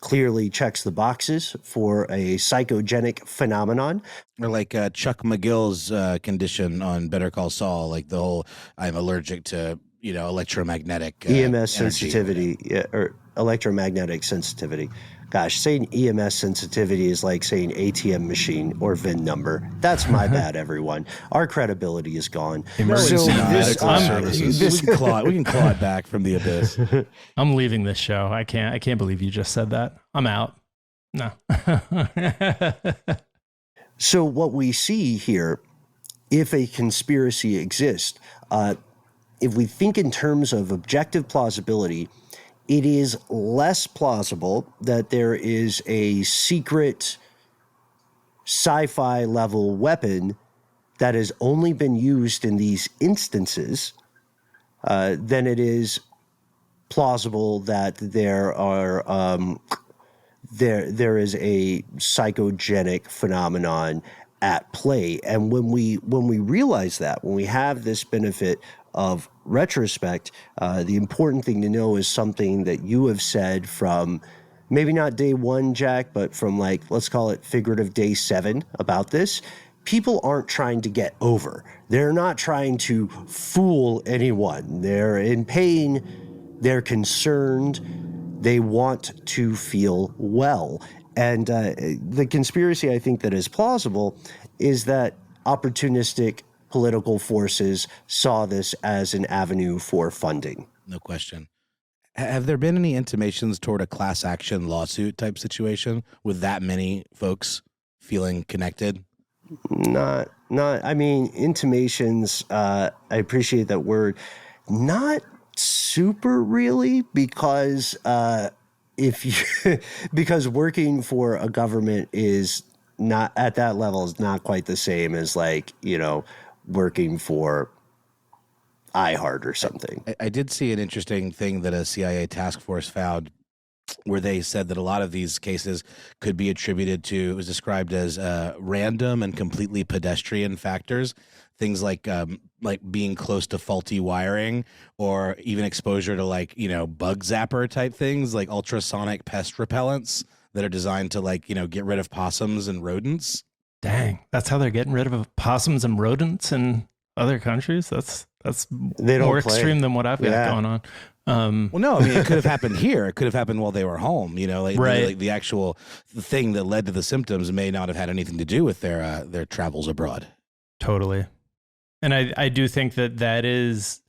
clearly checks the boxes for a psychogenic phenomenon. Or like Chuck McGill's condition on Better Call Saul, like the whole I'm allergic to electromagnetic EMS sensitivity, or electromagnetic sensitivity. Gosh, saying EMS sensitivity is like saying ATM machine or VIN number. That's my bad, everyone. Our credibility is gone. Emergency medical services. We can claw it back from the abyss. I'm leaving this show. I can't believe you just said that. I'm out. No. So what we see here, if a conspiracy exists, if we think in terms of objective plausibility, it is less plausible that there is a secret sci-fi level weapon that has only been used in these instances than it is plausible that there is a psychogenic phenomenon at play. And when we realize that, when we have this benefit of retrospect, the important thing to know is something that you have said from maybe not day one, Jack, but from let's call it figurative day 7 about this. People aren't trying to get over. They're not trying to fool anyone. They're in pain. They're concerned. They want to feel well. And the conspiracy I think that is plausible is that opportunistic political forces saw this as an avenue for funding. No question. Have there been any intimations toward a class action lawsuit type situation with that many folks feeling connected? Not. I mean, intimations. I appreciate that word. Not super really, because because working for a government is not at that level is not quite the same as working for iHeart or something. I did see an interesting thing that a CIA task force found where they said that a lot of these cases could be attributed to, it was described as random and completely pedestrian factors, things like being close to faulty wiring, or even exposure to bug zapper type things, like ultrasonic pest repellents that are designed to get rid of possums and rodents. Dang, that's how they're getting rid of possums and rodents in other countries. That's more extreme than what I've got going on. Well, no, I mean, it could have happened here. It could have happened while they were home. Right. The actual thing that led to the symptoms may not have had anything to do with their travels abroad. Totally. And I do think that is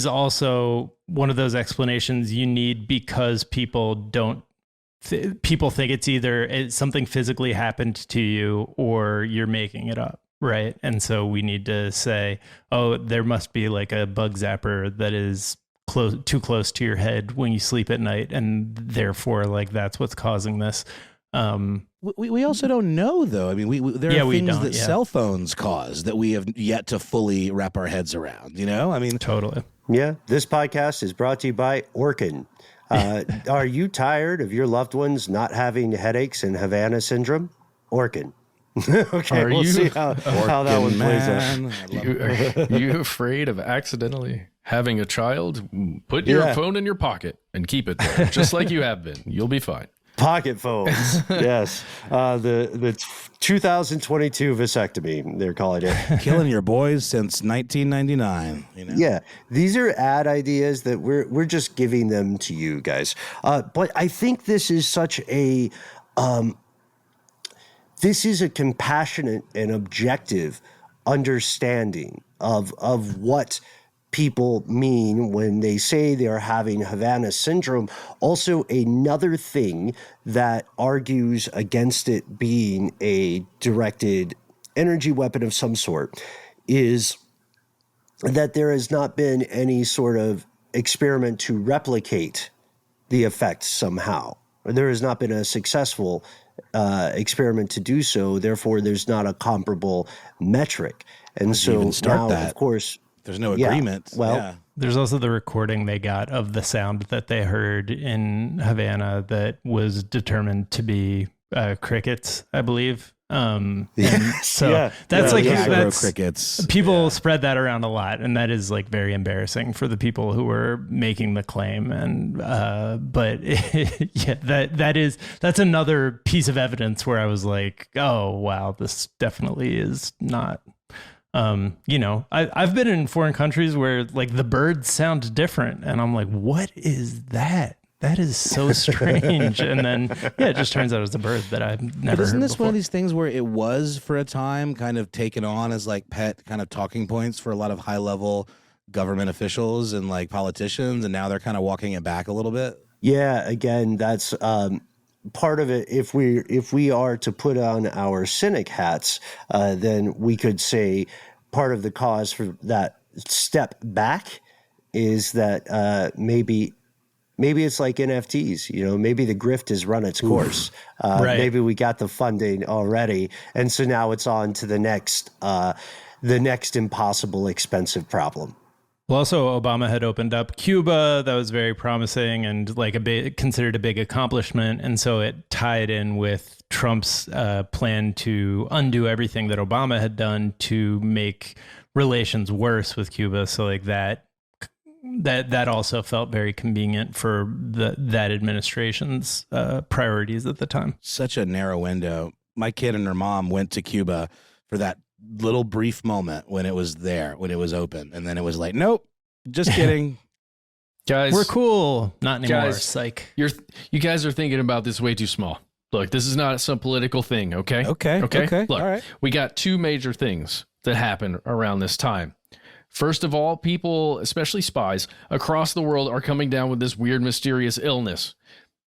also one of those explanations you need, because people think it's either something physically happened to you or you're making it up, right? And so we need to say, oh, there must be a bug zapper that is too close to your head when you sleep at night, and therefore that's what's causing this. We also don't know, though. I mean, there are things that cell phones cause that we have yet to fully wrap our heads around. I mean, totally. Yeah, this podcast is brought to you by Orkin. Are you tired of your loved ones not having headaches and Havana Syndrome? Orkin. Okay, we'll see how that one plays out. Are you afraid of accidentally having a child? Put your phone in your pocket and keep it there, just like you have been. You'll be fine. Pocket phones, yes. The 2022 vasectomy, they're calling it. Killing your boys since 1999. Yeah, these are ad ideas that we're just giving them to you guys. But I think this is such a compassionate and objective understanding of what people mean when they say they are having Havana Syndrome. Also, another thing that argues against it being a directed energy weapon of some sort is that there has not been any sort of experiment to replicate the effects somehow. There has not been a successful experiment to do so. Therefore, there's not a comparable metric. And so now, of course, there's no agreement. Well, there's also the recording they got of the sound that they heard in Havana that was determined to be crickets, I believe. So that's that's crickets. People spread that around a lot, and that is like very embarrassing for the people who were making the claim. And but that's another piece of evidence where I was like, oh wow, this definitely is not. I've been in foreign countries where like the birds sound different, and I'm like, what is that? That is so strange. And then, it just turns out it's a bird that I've never heard Isn't this before. one of these things where it was for a time kind of taken on as like pet kind of talking points for a lot of high level government officials and like politicians, and now they're kind of walking it back a little bit? Yeah, again, that's part of it. If we are to put on our cynic hats, then we could say part of the cause for that step back is that maybe it's like NFTs, maybe the grift has run its course. Right. Maybe we got the funding already. And so now it's on to the next impossible expensive problem. Well, also Obama had opened up Cuba. That was very promising and like considered a big accomplishment. And so it tied in with Trump's plan to undo everything that Obama had done to make relations worse with Cuba. So like that also felt very convenient for that administration's priorities at the time. Such a narrow window. My kid and her mom went to Cuba for that little brief moment when it was there, when it was open. And then it was like, nope, just kidding. Guys, we're cool. Not anymore. Guys, psych. You guys are thinking about this way too small. Look, this is not some political thing, okay? Okay. Look, all right. We got two major things that happen around this time. First of all, people, especially spies, across the world are coming down with this weird, mysterious illness.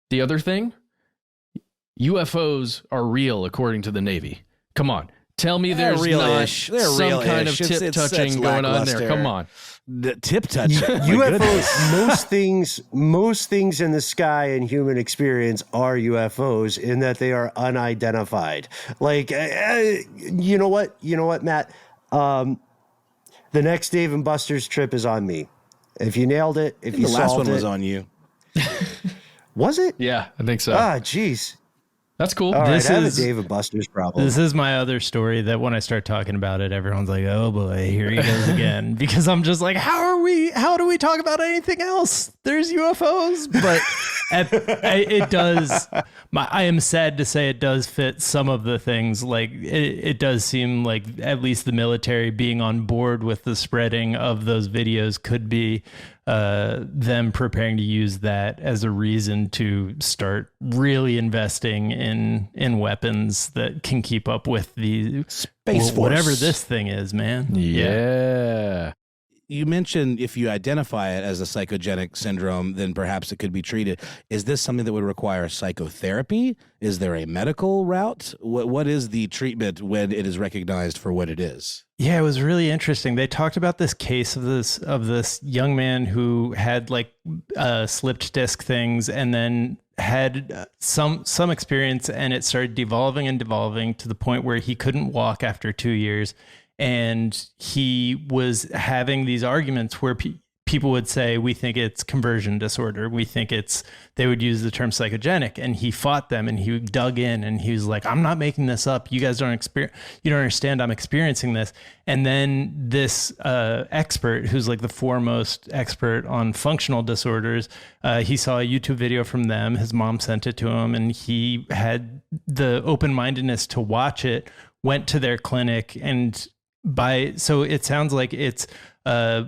The other thing, UFOs are real, according to the Navy. Come on. Tell me there's not some kind of tip-touching going on there. Come on. The tip-touching. UFOs, most things in the sky in human experience are UFOs in that they are unidentified. Like, you know what, Matt? The next Dave and Buster's trip is on me. If you nailed it, if you solved it. The last one was on you. Was it? Yeah, I think so. Geez. That's cool. All right, I have a Dave and Buster's problem. This is my other story that when I start talking about it, everyone's like, oh boy, here he goes again. Because I'm just like, how do we talk about anything else? There's UFOs. But it does, I am sad to say it does fit some of the things. Like it does seem like at least the military being on board with the spreading of those videos could be them preparing to use that as a reason to start really investing in weapons that can keep up with the Space Force. Whatever this thing is, man. Yeah. You mentioned if you identify it as a psychogenic syndrome, then perhaps it could be treated. Is this something that would require psychotherapy? Is there a medical route? What is the treatment when it is recognized for what it is? Yeah, it was really interesting. They talked about this case of this young man who had like slipped disc things and then had some experience, and it started devolving to the point where he couldn't walk after 2 years. And he was having these arguments where people would say, we think it's conversion disorder. We think they would use the term psychogenic. And he fought them and he dug in and he was like, I'm not making this up. You guys you don't understand. I'm experiencing this. And then this expert, who's like the foremost expert on functional disorders, he saw a YouTube video from them. His mom sent it to him and he had the open-mindedness to watch it, went to their clinic, and so it sounds like it's a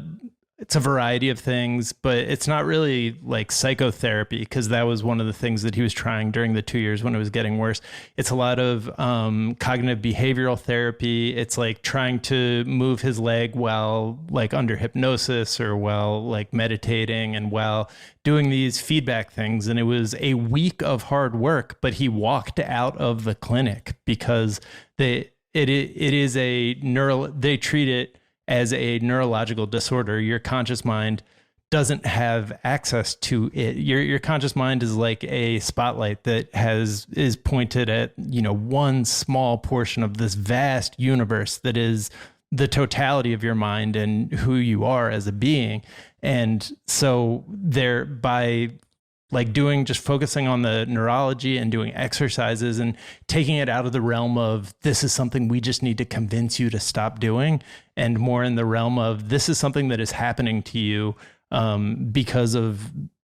variety of things, but it's not really like psychotherapy, because that was one of the things that he was trying during the 2 years when it was getting worse. It's a lot of cognitive behavioral therapy. It's like trying to move his leg while like under hypnosis or while like meditating and while doing these feedback things. And it was a week of hard work, but he walked out of the clinic because they treat it as a neurological disorder. Your conscious mind doesn't have access to it. Your conscious mind is like a spotlight that is pointed at, one small portion of this vast universe that is the totality of your mind and who you are as a being. And so there, by like just focusing on the neurology and doing exercises and taking it out of the realm of this is something we just need to convince you to stop doing, and more in the realm of this is something that is happening to you because of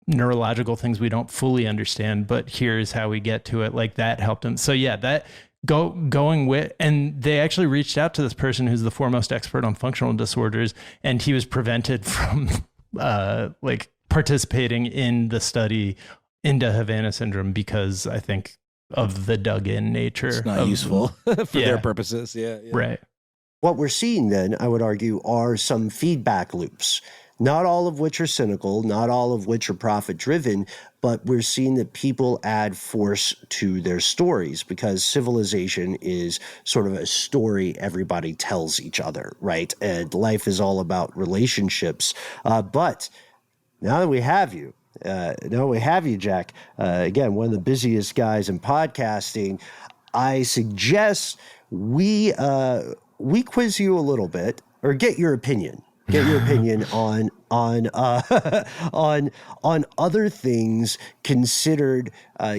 neurological things we don't fully understand, but here's how we get to it. Like that helped him. So yeah, that going with, and they actually reached out to this person who's the foremost expert on functional disorders, and he was prevented from like participating in the study into Havana Syndrome because I think of the dug-in nature. It's not useful for their purposes. Yeah. Right. What we're seeing then, I would argue, are some feedback loops. Not all of which are cynical, not all of which are profit-driven, but we're seeing that people add force to their stories because civilization is sort of a story everybody tells each other, right? And life is all about relationships. But now that we have you, Jack, again, one of the busiest guys in podcasting, I suggest we quiz you a little bit or get your opinion. Get your opinion on other things considered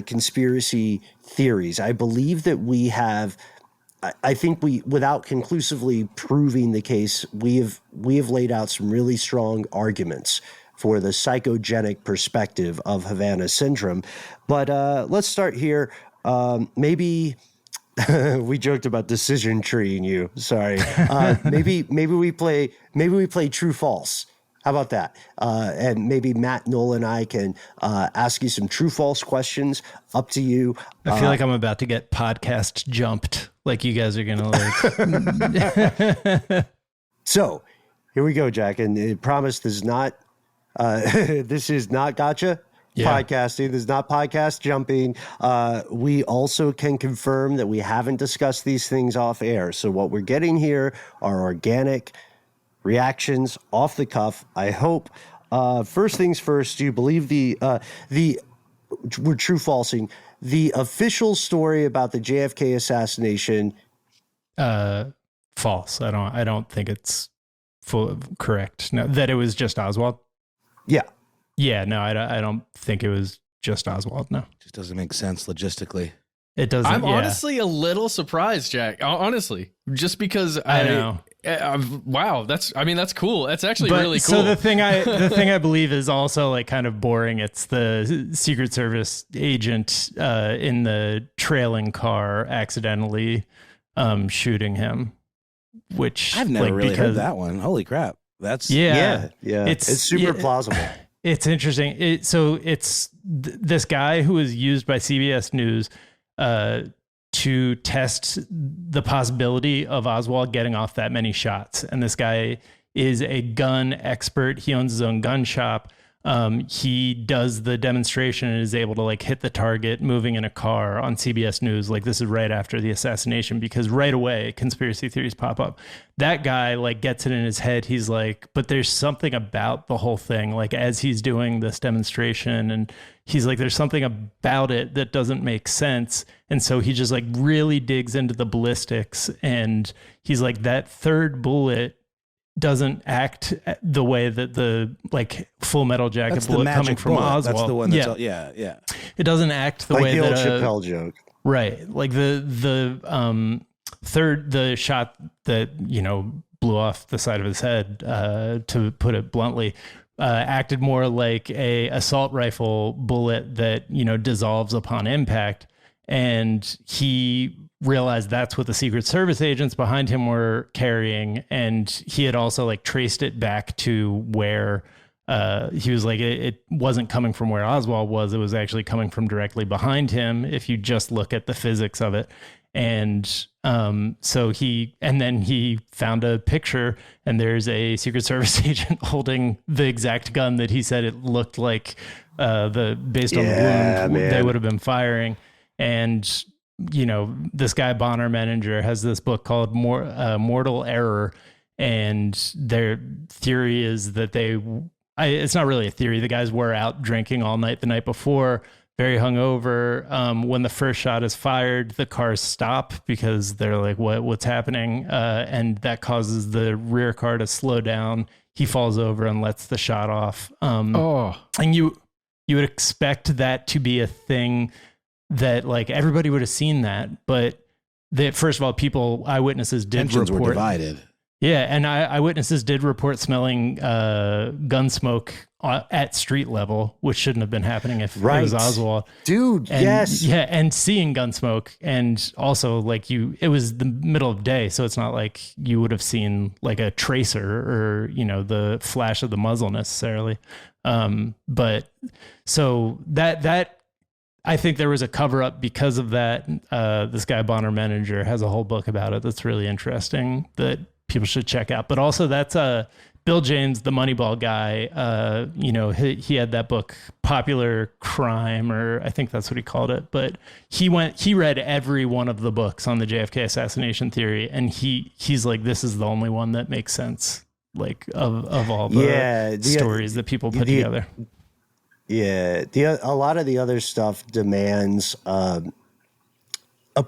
conspiracy theories. I believe that we have. I think we, without conclusively proving the case, we have laid out some really strong arguments for the psychogenic perspective of Havana Syndrome. But let's start here. Maybe. We joked about decision treeing you. Sorry. Maybe we play true false. How about that? And maybe Matt, Noel, and I can ask you some true false questions. Up to you. I feel like I'm about to get podcast jumped. Like you guys are gonna like. So here we go, Jack. And I promise this is not gotcha. Podcasting. This is not podcast jumping. We also can confirm that we haven't discussed these things off air. So what we're getting here are organic reactions off the cuff. I hope. First things first. Do you believe we're true falsing the official story about the JFK assassination? False. I don't think it's correct. No, that it was just Oswald. Yeah. Yeah, no, I don't think it was just Oswald. No, Just doesn't make sense logistically. It doesn't. I'm honestly a little surprised, Jack. Honestly, just because I know. Wow, that's cool. That's actually really cool. So the thing I believe is also like kind of boring. It's the Secret Service agent in the trailing car accidentally shooting him. Which I've never really heard that one. Holy crap! That's yeah. It's super plausible. It's interesting. It's this guy who was used by CBS News to test the possibility of Oswald getting off that many shots. And this guy is a gun expert. He owns his own gun shop. He does the demonstration and is able to like hit the target moving in a car on CBS News. Like this is right after the assassination because right away conspiracy theories pop up. That guy like gets it in his head. He's like, but there's something about the whole thing. Like as he's doing this demonstration and he's like, there's something about it that doesn't make sense. And so he just like really digs into the ballistics and he's like, that third bullet doesn't act the way that the like Full Metal Jacket bullet coming from Oswald. That's the one. That's yeah. It doesn't act the like way the that old Chappelle joke. Right. Like the shot that, blew off the side of his head, to put it bluntly, acted more like a assault rifle bullet that, dissolves upon impact. And he realized that's what the Secret Service agents behind him were carrying. And he had also like traced it back to where he was like, it wasn't coming from where Oswald was. It was actually coming from directly behind him. If you just look at the physics of it. And so he found a picture and there's a Secret Service agent holding the exact gun that he said it looked like based on the wound they would have been firing. And this guy Bonner Menninger has this book called Mortal Error, and their theory is that it's not really a theory. The guys were out drinking all night the night before. very hungover. When the first shot is fired, the cars stop because they're like, what's happening? And that causes the rear car to slow down. He falls over and lets the shot off. And you would expect that to be a thing that like everybody would have seen that, but first of all, eyewitnesses did Tensions report. were divided. Yeah, and eyewitnesses did report smelling gun smoke at street level, which shouldn't have been happening if it was Oswald. Dude, yes. Yeah, and seeing gun smoke, and also like it was the middle of day, so it's not like you would have seen like a tracer or, the flash of the muzzle necessarily. But so that I think there was a cover up because of that. This guy Bonner Manager has a whole book about it that's really interesting that people should check out. But also that's Bill James, the Moneyball guy. He had that book, Popular Crime, or I think that's what he called it. But he read every one of the books on the JFK assassination theory, and he's like, this is the only one that makes sense, like of all the stories that people put together. Yeah, a lot of the other stuff demands a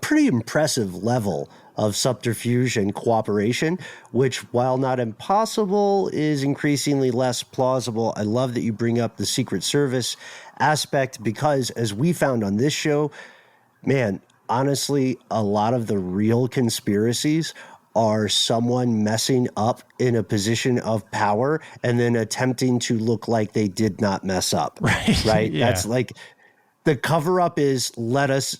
pretty impressive level of subterfuge and cooperation, which, while not impossible, is increasingly less plausible. I love that you bring up the Secret Service aspect because, as we found on this show, man, honestly, a lot of the real conspiracies are someone messing up in a position of power and then attempting to look like they did not mess up. Right? Yeah. That's like the cover up is let us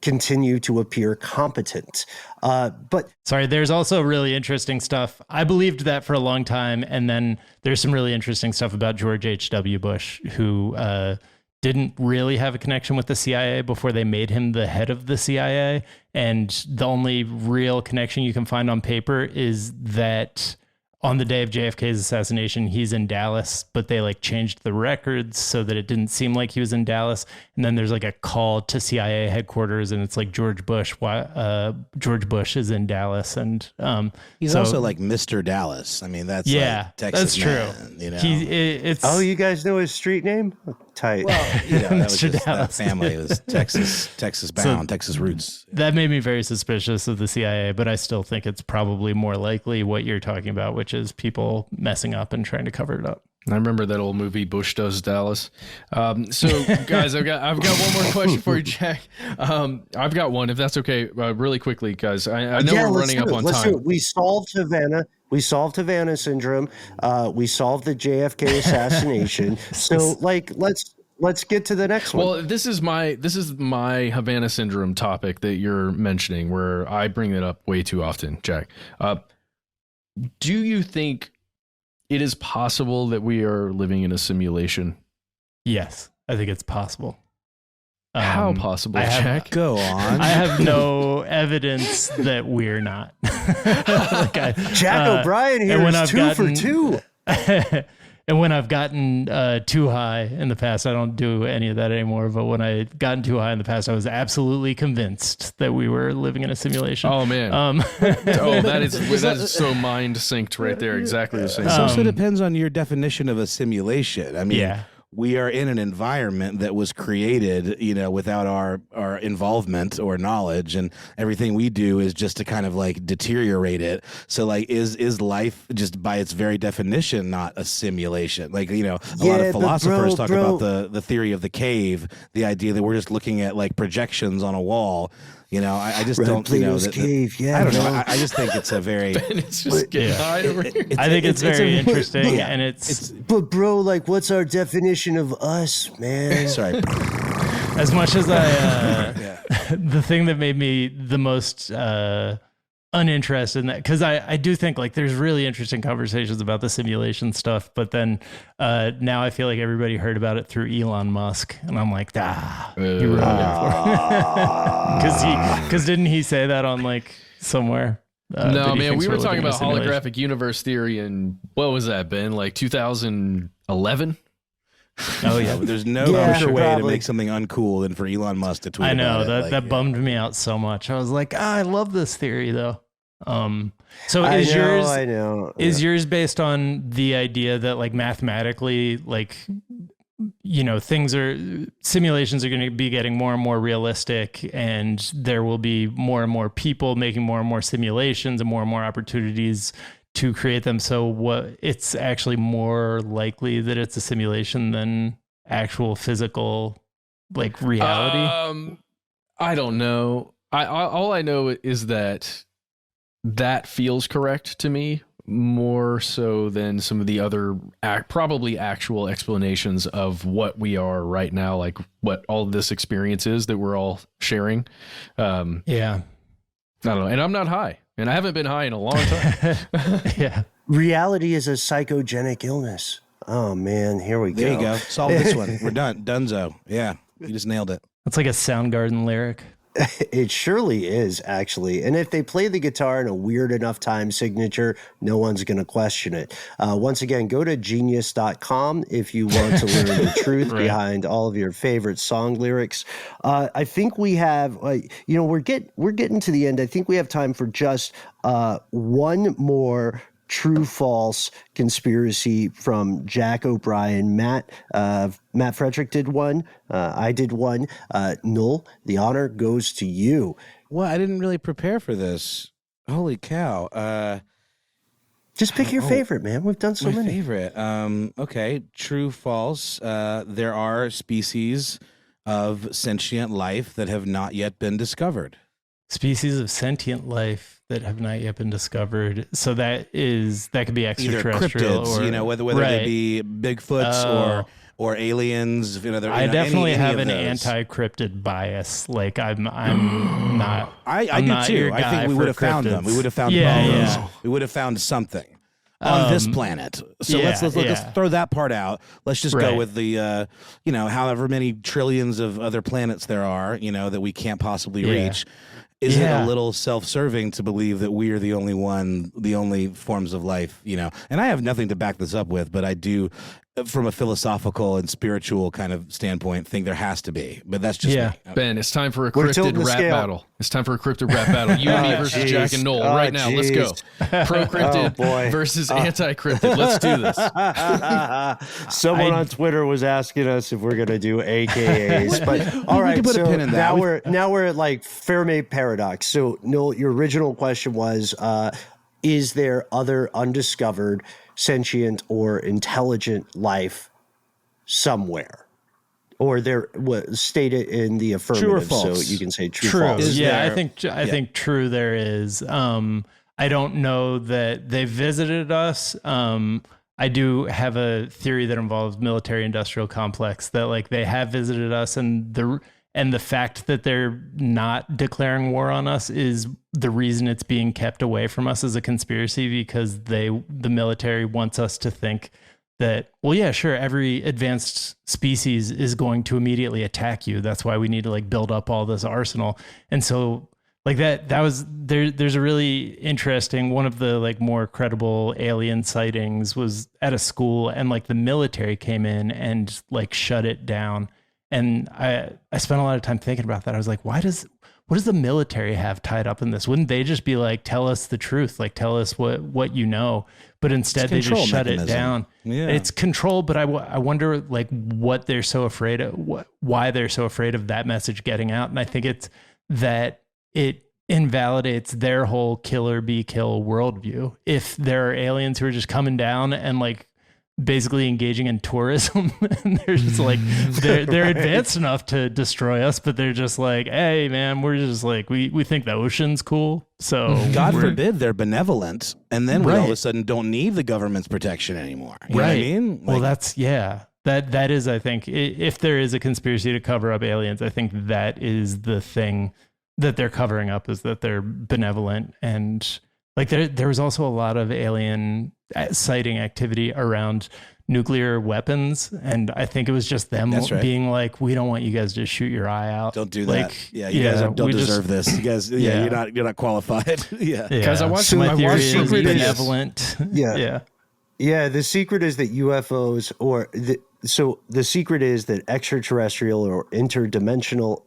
continue to appear competent. But sorry, there's also really interesting stuff. I believed that for a long time. And then there's some really interesting stuff about George H.W. Bush, who didn't really have a connection with the CIA before they made him the head of the CIA. And the only real connection you can find on paper is that on the day of JFK's assassination, he's in Dallas, but they like changed the records so that it didn't seem like he was in Dallas. And then there's like a call to CIA headquarters, and it's like George Bush is in Dallas, and he's also like Mr. Dallas. I mean, that's like Texas that's true. Man, you guys know his street name? Tight. Well, that was Mr. just, Dallas. that family was Texas bound, Texas roots. That made me very suspicious of the CIA, but I still think it's probably more likely what you're talking about, which is people messing up and trying to cover it up. I remember that old movie Bush Does Dallas. So guys, I've got one more question for you, Jack. I've got one, if that's okay, really quickly, guys. I know we're running up on time. We solved Havana. We solved Havana Syndrome. We solved the JFK assassination. So, let's get to the next one. Well, this is my Havana Syndrome topic that you're mentioning, where I bring it up way too often, Jack. Do you think it is possible that we are living in a simulation? Yes, I think it's possible. How possible, Jack? Go on. I have no evidence that we're not. Jack O'Brien here is 2 for 2. And when I've gotten too high in the past, I don't do any of that anymore. But when I gotten too high in the past, I was absolutely convinced that we were living in a simulation. Oh man! That is so mind synced right there. Exactly the same. It also depends on your definition of a simulation. I mean, yeah. We are in an environment that was created, without our involvement or knowledge, and everything we do is just to kind of like deteriorate it. So like, is life just by its very definition not a simulation? Like, a lot of philosophers talk about the theory of the cave, the idea that we're just looking at like projections on a wall. I just don't cave. Yeah, I don't know. I just think it's a very. It's just getting high over here. I think it's very interesting, and it's. But bro, like, what's our definition of us, man? Sorry. As much as the thing that made me the most uninterested in that, because I do think like there's really interesting conversations about the simulation stuff, but then now I feel like everybody heard about it through Elon Musk, and I'm like, you ruined it for because didn't he say that on like somewhere? No, man, we were talking about holographic universe theory, and what was that, Ben? Like 2011? Oh yeah, there's no better way to make something uncool than for Elon Musk to tweet. I know about that bummed me out so much. I was like, I love this theory though. So is yours based on the idea that like mathematically, like simulations are going to be getting more and more realistic, and there will be more and more people making more and more simulations and more opportunities to create them. So it's actually more likely that it's a simulation than actual physical like reality. I don't know. All I know is that feels correct to me, more so than some of the other probably actual explanations of what we are right now, like what all this experience is that we're all sharing. Yeah. I don't know. And I'm not high, and I haven't been high in a long time. Yeah. Reality is a psychogenic illness. Oh man, here we go. There you go. Solve this one. We're done. Dunzo. Yeah. You just nailed it. That's like a Soundgarden lyric. It surely is, actually. And if they play the guitar in a weird enough time signature, no one's going to question it. Once again, go to genius.com if you want to learn the truth behind all of your favorite song lyrics. I think we have, we're getting to the end. I think we have time for just one more true false conspiracy from Jack O'Brien. Matt Frederick did one. I did one. Noel, the honor goes to you. Well, I didn't really prepare for this. Holy cow. Just pick your favorite, man. We've done so many. Favorite. Okay. True, false. There are species of sentient life that have not yet been discovered. Species of sentient life that have not yet been discovered. So that could be extraterrestrial, either cryptids, or whether they be Bigfoots or aliens. I definitely have an anti-cryptid bias. Like I'm not. I do too. I think we would have found them. We would have found bones. Yeah. We would have found something on this planet. So let's throw that part out. Let's just go with the however many trillions of other planets there are, that we can't possibly reach. Is it a little self-serving to believe that we are the only forms of life, And I have nothing to back this up with, but I do, from a philosophical and spiritual kind of standpoint, think there has to be. But that's just me. Ben, it's time for a cryptid rap battle. It's time for a cryptid rap battle. You and me versus Jack and Noel right now. Let's go. Pro-cryptid versus anti-cryptid. Let's do this. Someone on Twitter was asking us if we're going to do AKAs. But all right, put a pin in that. Now we're at like Fermi paradox. So Noel, your original question was, is there other undiscovered sentient or intelligent life somewhere? Or there was stated in the affirmative, true or false? So you can say true, false. I think true there is. I don't know that they visited us. I do have a theory that involves military-industrial complex that like they have visited us, and the fact that they're not declaring war on us is the reason it's being kept away from us as a conspiracy, because the military wants us to think that, well, yeah, sure, every advanced species is going to immediately attack you. That's why we need to like build up all this arsenal. And so like that was there's a really interesting, one of the like more credible alien sightings was at a school, and like the military came in and like shut it down. And I spent a lot of time thinking about that. I was like, what does the military have tied up in this? Wouldn't they just be like, tell us the truth, like tell us what you know? But instead they just shut it down. Yeah. It's control, but I wonder like what they're so afraid of, why they're so afraid of that message getting out. And I think it's that it invalidates their whole kill or be kill worldview. If there are aliens who are just coming down and like basically engaging in tourism, and they're just like they're advanced enough to destroy us, but they're just like, hey man, we're just like we think the ocean's cool, so God forbid they're benevolent, and then we all of a sudden don't need the government's protection anymore. You know what I mean? Well, that's that is, I think, if there is a conspiracy to cover up aliens, I think that is the thing that they're covering up, is that they're benevolent. And like there was also a lot of alien sighting activity around nuclear weapons, and I think it was just them being like, we don't want you guys to shoot your eye out. Don't do that. You guys don't deserve this. You guys, you're not qualified. Guys, I watched Secret benevolent. Yeah, the secret is that UFOs the secret is that extraterrestrial or interdimensional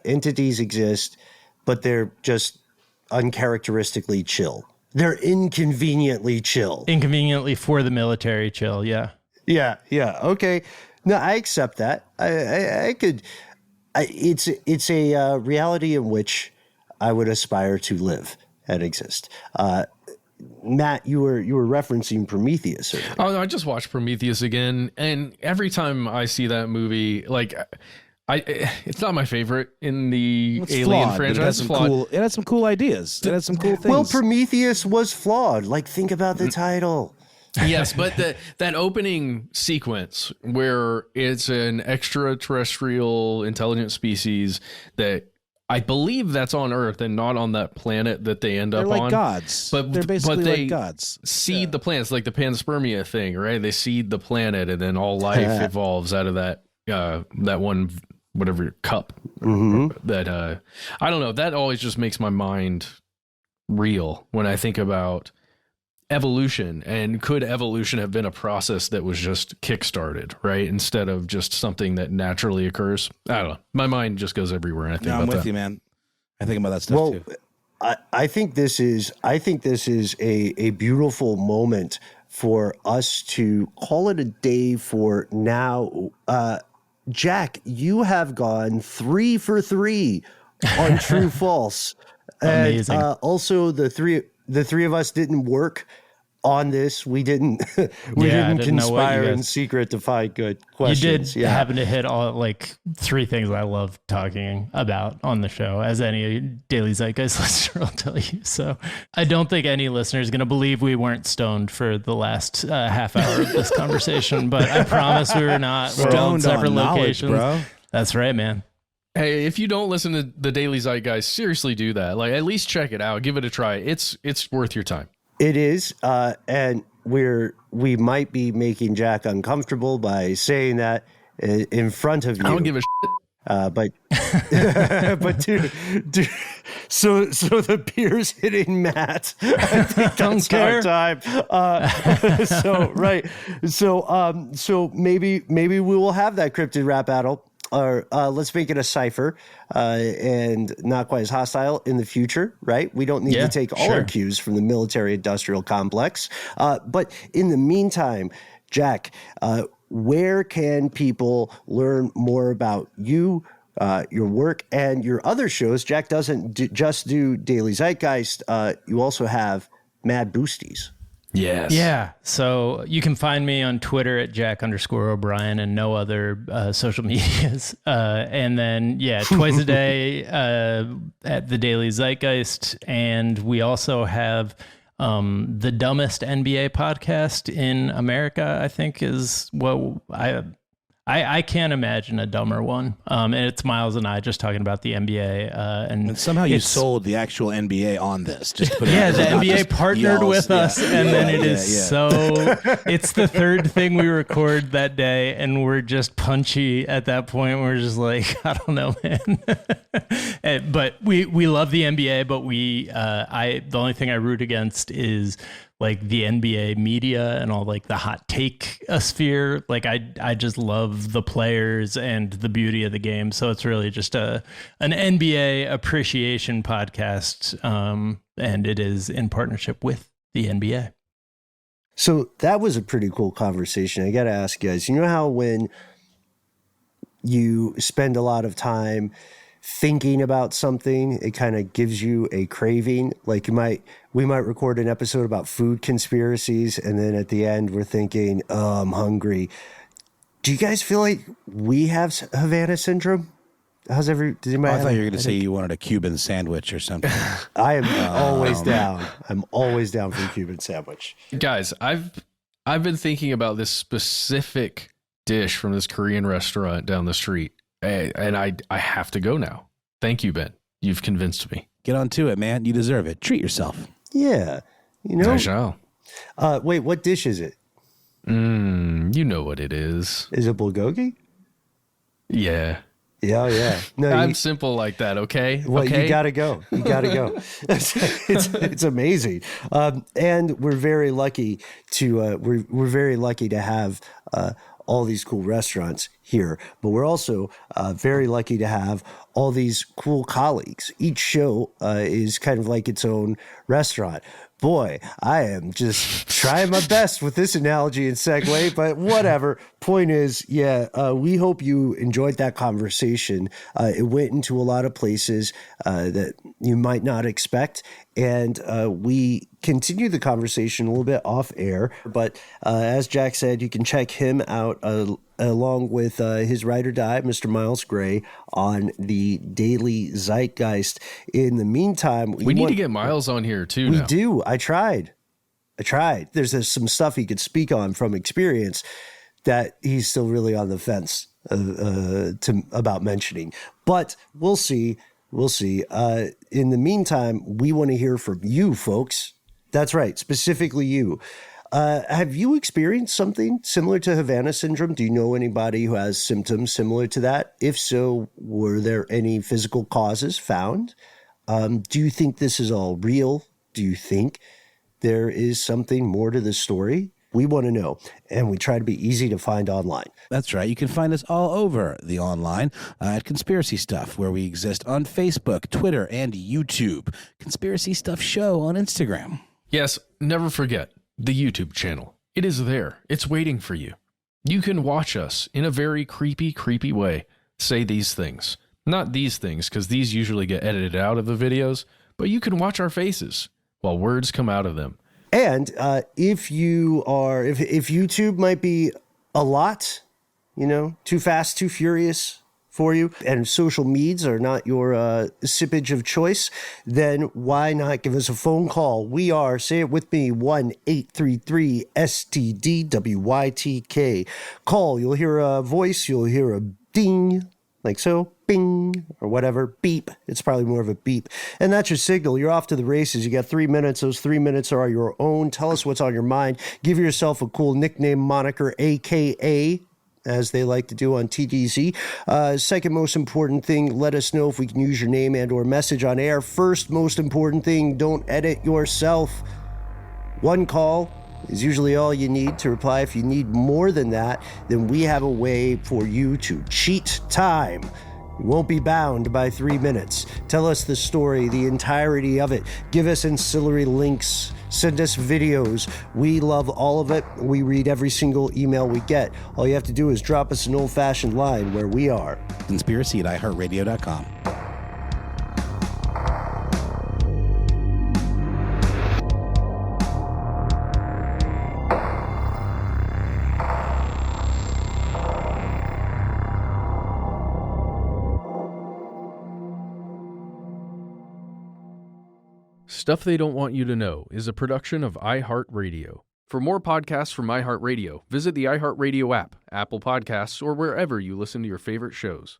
entities exist, but they're just uncharacteristically chill. They're inconveniently chill. Inconveniently for the military chill, yeah. Yeah. Okay. No, I accept that. I could. It's a reality in which I would aspire to live and exist. Matt, you were referencing Prometheus earlier. Oh no, I just watched Prometheus again, and every time I see that movie, like it's not my favorite in the Alien franchise. It has some cool ideas. It has some cool things. Well, Prometheus was flawed. Like, think about the title. Yes, but that opening sequence where it's an extraterrestrial intelligent species that I believe that's on Earth and not on that planet that they end up on. They're like gods. But they're basically they like gods. Seed the planets, like the panspermia thing, right? They seed the planet, and then all life evolves out of that one whatever cup. Mm-hmm. That I don't know. That always just makes my mind reel when I think about evolution, and could evolution have been a process that was just kickstarted, right, instead of just something that naturally occurs? I don't know. My mind just goes everywhere, and I think I'm with that. you, man. I think about that stuff too. I think this is a beautiful moment for us to call it a day for now. Jack, you have gone 3 for 3 on true false. Amazing. And also the three of us didn't work on this. We didn't conspire in secret to find good questions. You did happen to hit all like 3 things I love talking about on the show, as any Daily Zeitgeist listener will tell you. So I don't think any listener is going to believe we weren't stoned for the last half hour of this conversation, but I promise we were not. We're all in separate locations. Bro. That's right, man. Hey, if you don't listen to the Daily Zeitgeist, seriously do that. Like, at least check it out. Give it a try. It's worth your time. It is, and we might be making Jack uncomfortable by saying that in front of you. I don't give a shit. But so the beer's hitting Matt. I think that's our time. So maybe we will have that cryptid rap battle. Or let's make it a cipher and not quite as hostile in the future, right? We don't need to take all our cues from the military-industrial complex. But in the meantime, Jack, where can people learn more about you, your work, and your other shows? Jack doesn't just do Daily Zeitgeist. You also have Mad Boosties. Yes. Yeah. So you can find me on Twitter at Jack_O'Brien and no other social medias. And then, twice a day at the Daily Zeitgeist. And we also have the dumbest NBA podcast in America, I think, is what I can't imagine a dumber one. And it's Miles and I just talking about the NBA. And somehow you sold the actual NBA on this. Just to put the NBA partnered with us. And then it is so... It's the 3rd thing we record that day. And we're just punchy at that point. We're just like, I don't know, man. But we love the NBA. But the only thing I root against is... like the NBA media and all like the hot take sphere. Like I just love the players and the beauty of the game. So it's really just an NBA appreciation podcast. And it is in partnership with the NBA. So that was a pretty cool conversation. I got to ask you guys, you know how when you spend a lot of time thinking about something, it kind of gives you a craving? Like we might record an episode about food conspiracies, and then at the end we're thinking, oh, I'm hungry. Do you guys feel like we have Havana Syndrome? I thought you were going to say you wanted a Cuban sandwich or something. I am always down. I'm always down for a Cuban sandwich. Guys, I've been thinking about this specific dish from this Korean restaurant down the street. And I have to go now. Thank you, Ben. You've convinced me. Get on to it, man. You deserve it. Treat yourself. Yeah. You know. I shall. Wait, what dish is it? You know what it is. Is it bulgogi? Yeah. Yeah. No, I'm simple like that, okay? Well, okay? You gotta go. It's amazing. And we're very lucky to have all these cool restaurants here, but we're also very lucky to have all these cool colleagues. Each show is kind of like its own restaurant. Boy, I am just trying my best with this analogy and segue, but whatever. Point is, we hope you enjoyed that conversation. It went into a lot of places that you might not expect, and we continue the conversation a little bit off air. But as Jack said, you can check him out along with his ride or die, Mr. Miles Gray, on the Daily Zeitgeist. In the meantime, we need to get Miles on here too. We do. I tried. There's some stuff he could speak on from experience that he's still really on the fence about mentioning. But we'll see. In the meantime, we want to hear from you, folks. That's right, specifically you. Have you experienced something similar to Havana Syndrome? Do you know anybody who has symptoms similar to that? If so, were there any physical causes found? Do you think this is all real? Do you think there is something more to this story? We want to know, and we try to be easy to find online. That's right. You can find us all over the online at Conspiracy Stuff, where we exist on Facebook, Twitter, and YouTube. Conspiracy Stuff Show on Instagram. Yes, never forget the YouTube channel. It is there. It's waiting for you. You can watch us in a very creepy way say these things. Not these things, because these usually get edited out of the videos, but you can watch our faces while words come out of them. And if YouTube might be a lot, too fast, too furious for you, and social meds are not your sippage of choice, then why not give us a phone call? We are, say it with me, 1-833-STDWYTK. Call, you'll hear a voice, you'll hear a ding, like so, bing, or whatever, beep. It's probably more of a beep. And that's your signal. You're off to the races. You got 3 minutes. Those 3 minutes are your own. Tell us what's on your mind. Give yourself a cool nickname, moniker, AKA, as they like to do on TDZ. Second most important thing, let us know if we can use your name and or message on air. First most important thing, don't edit yourself. One call is usually all you need to reply. If you need more than that, then we have a way for you to cheat time. You won't be bound by 3 minutes. Tell us the story, the entirety of it. Give us ancillary links. Send us videos. We love all of it. We read every single email we get. All you have to do is drop us an old-fashioned line where we are. Conspiracy at iHeartRadio.com. Stuff They Don't Want You to Know is a production of iHeartRadio. For more podcasts from iHeartRadio, visit the iHeartRadio app, Apple Podcasts, or wherever you listen to your favorite shows.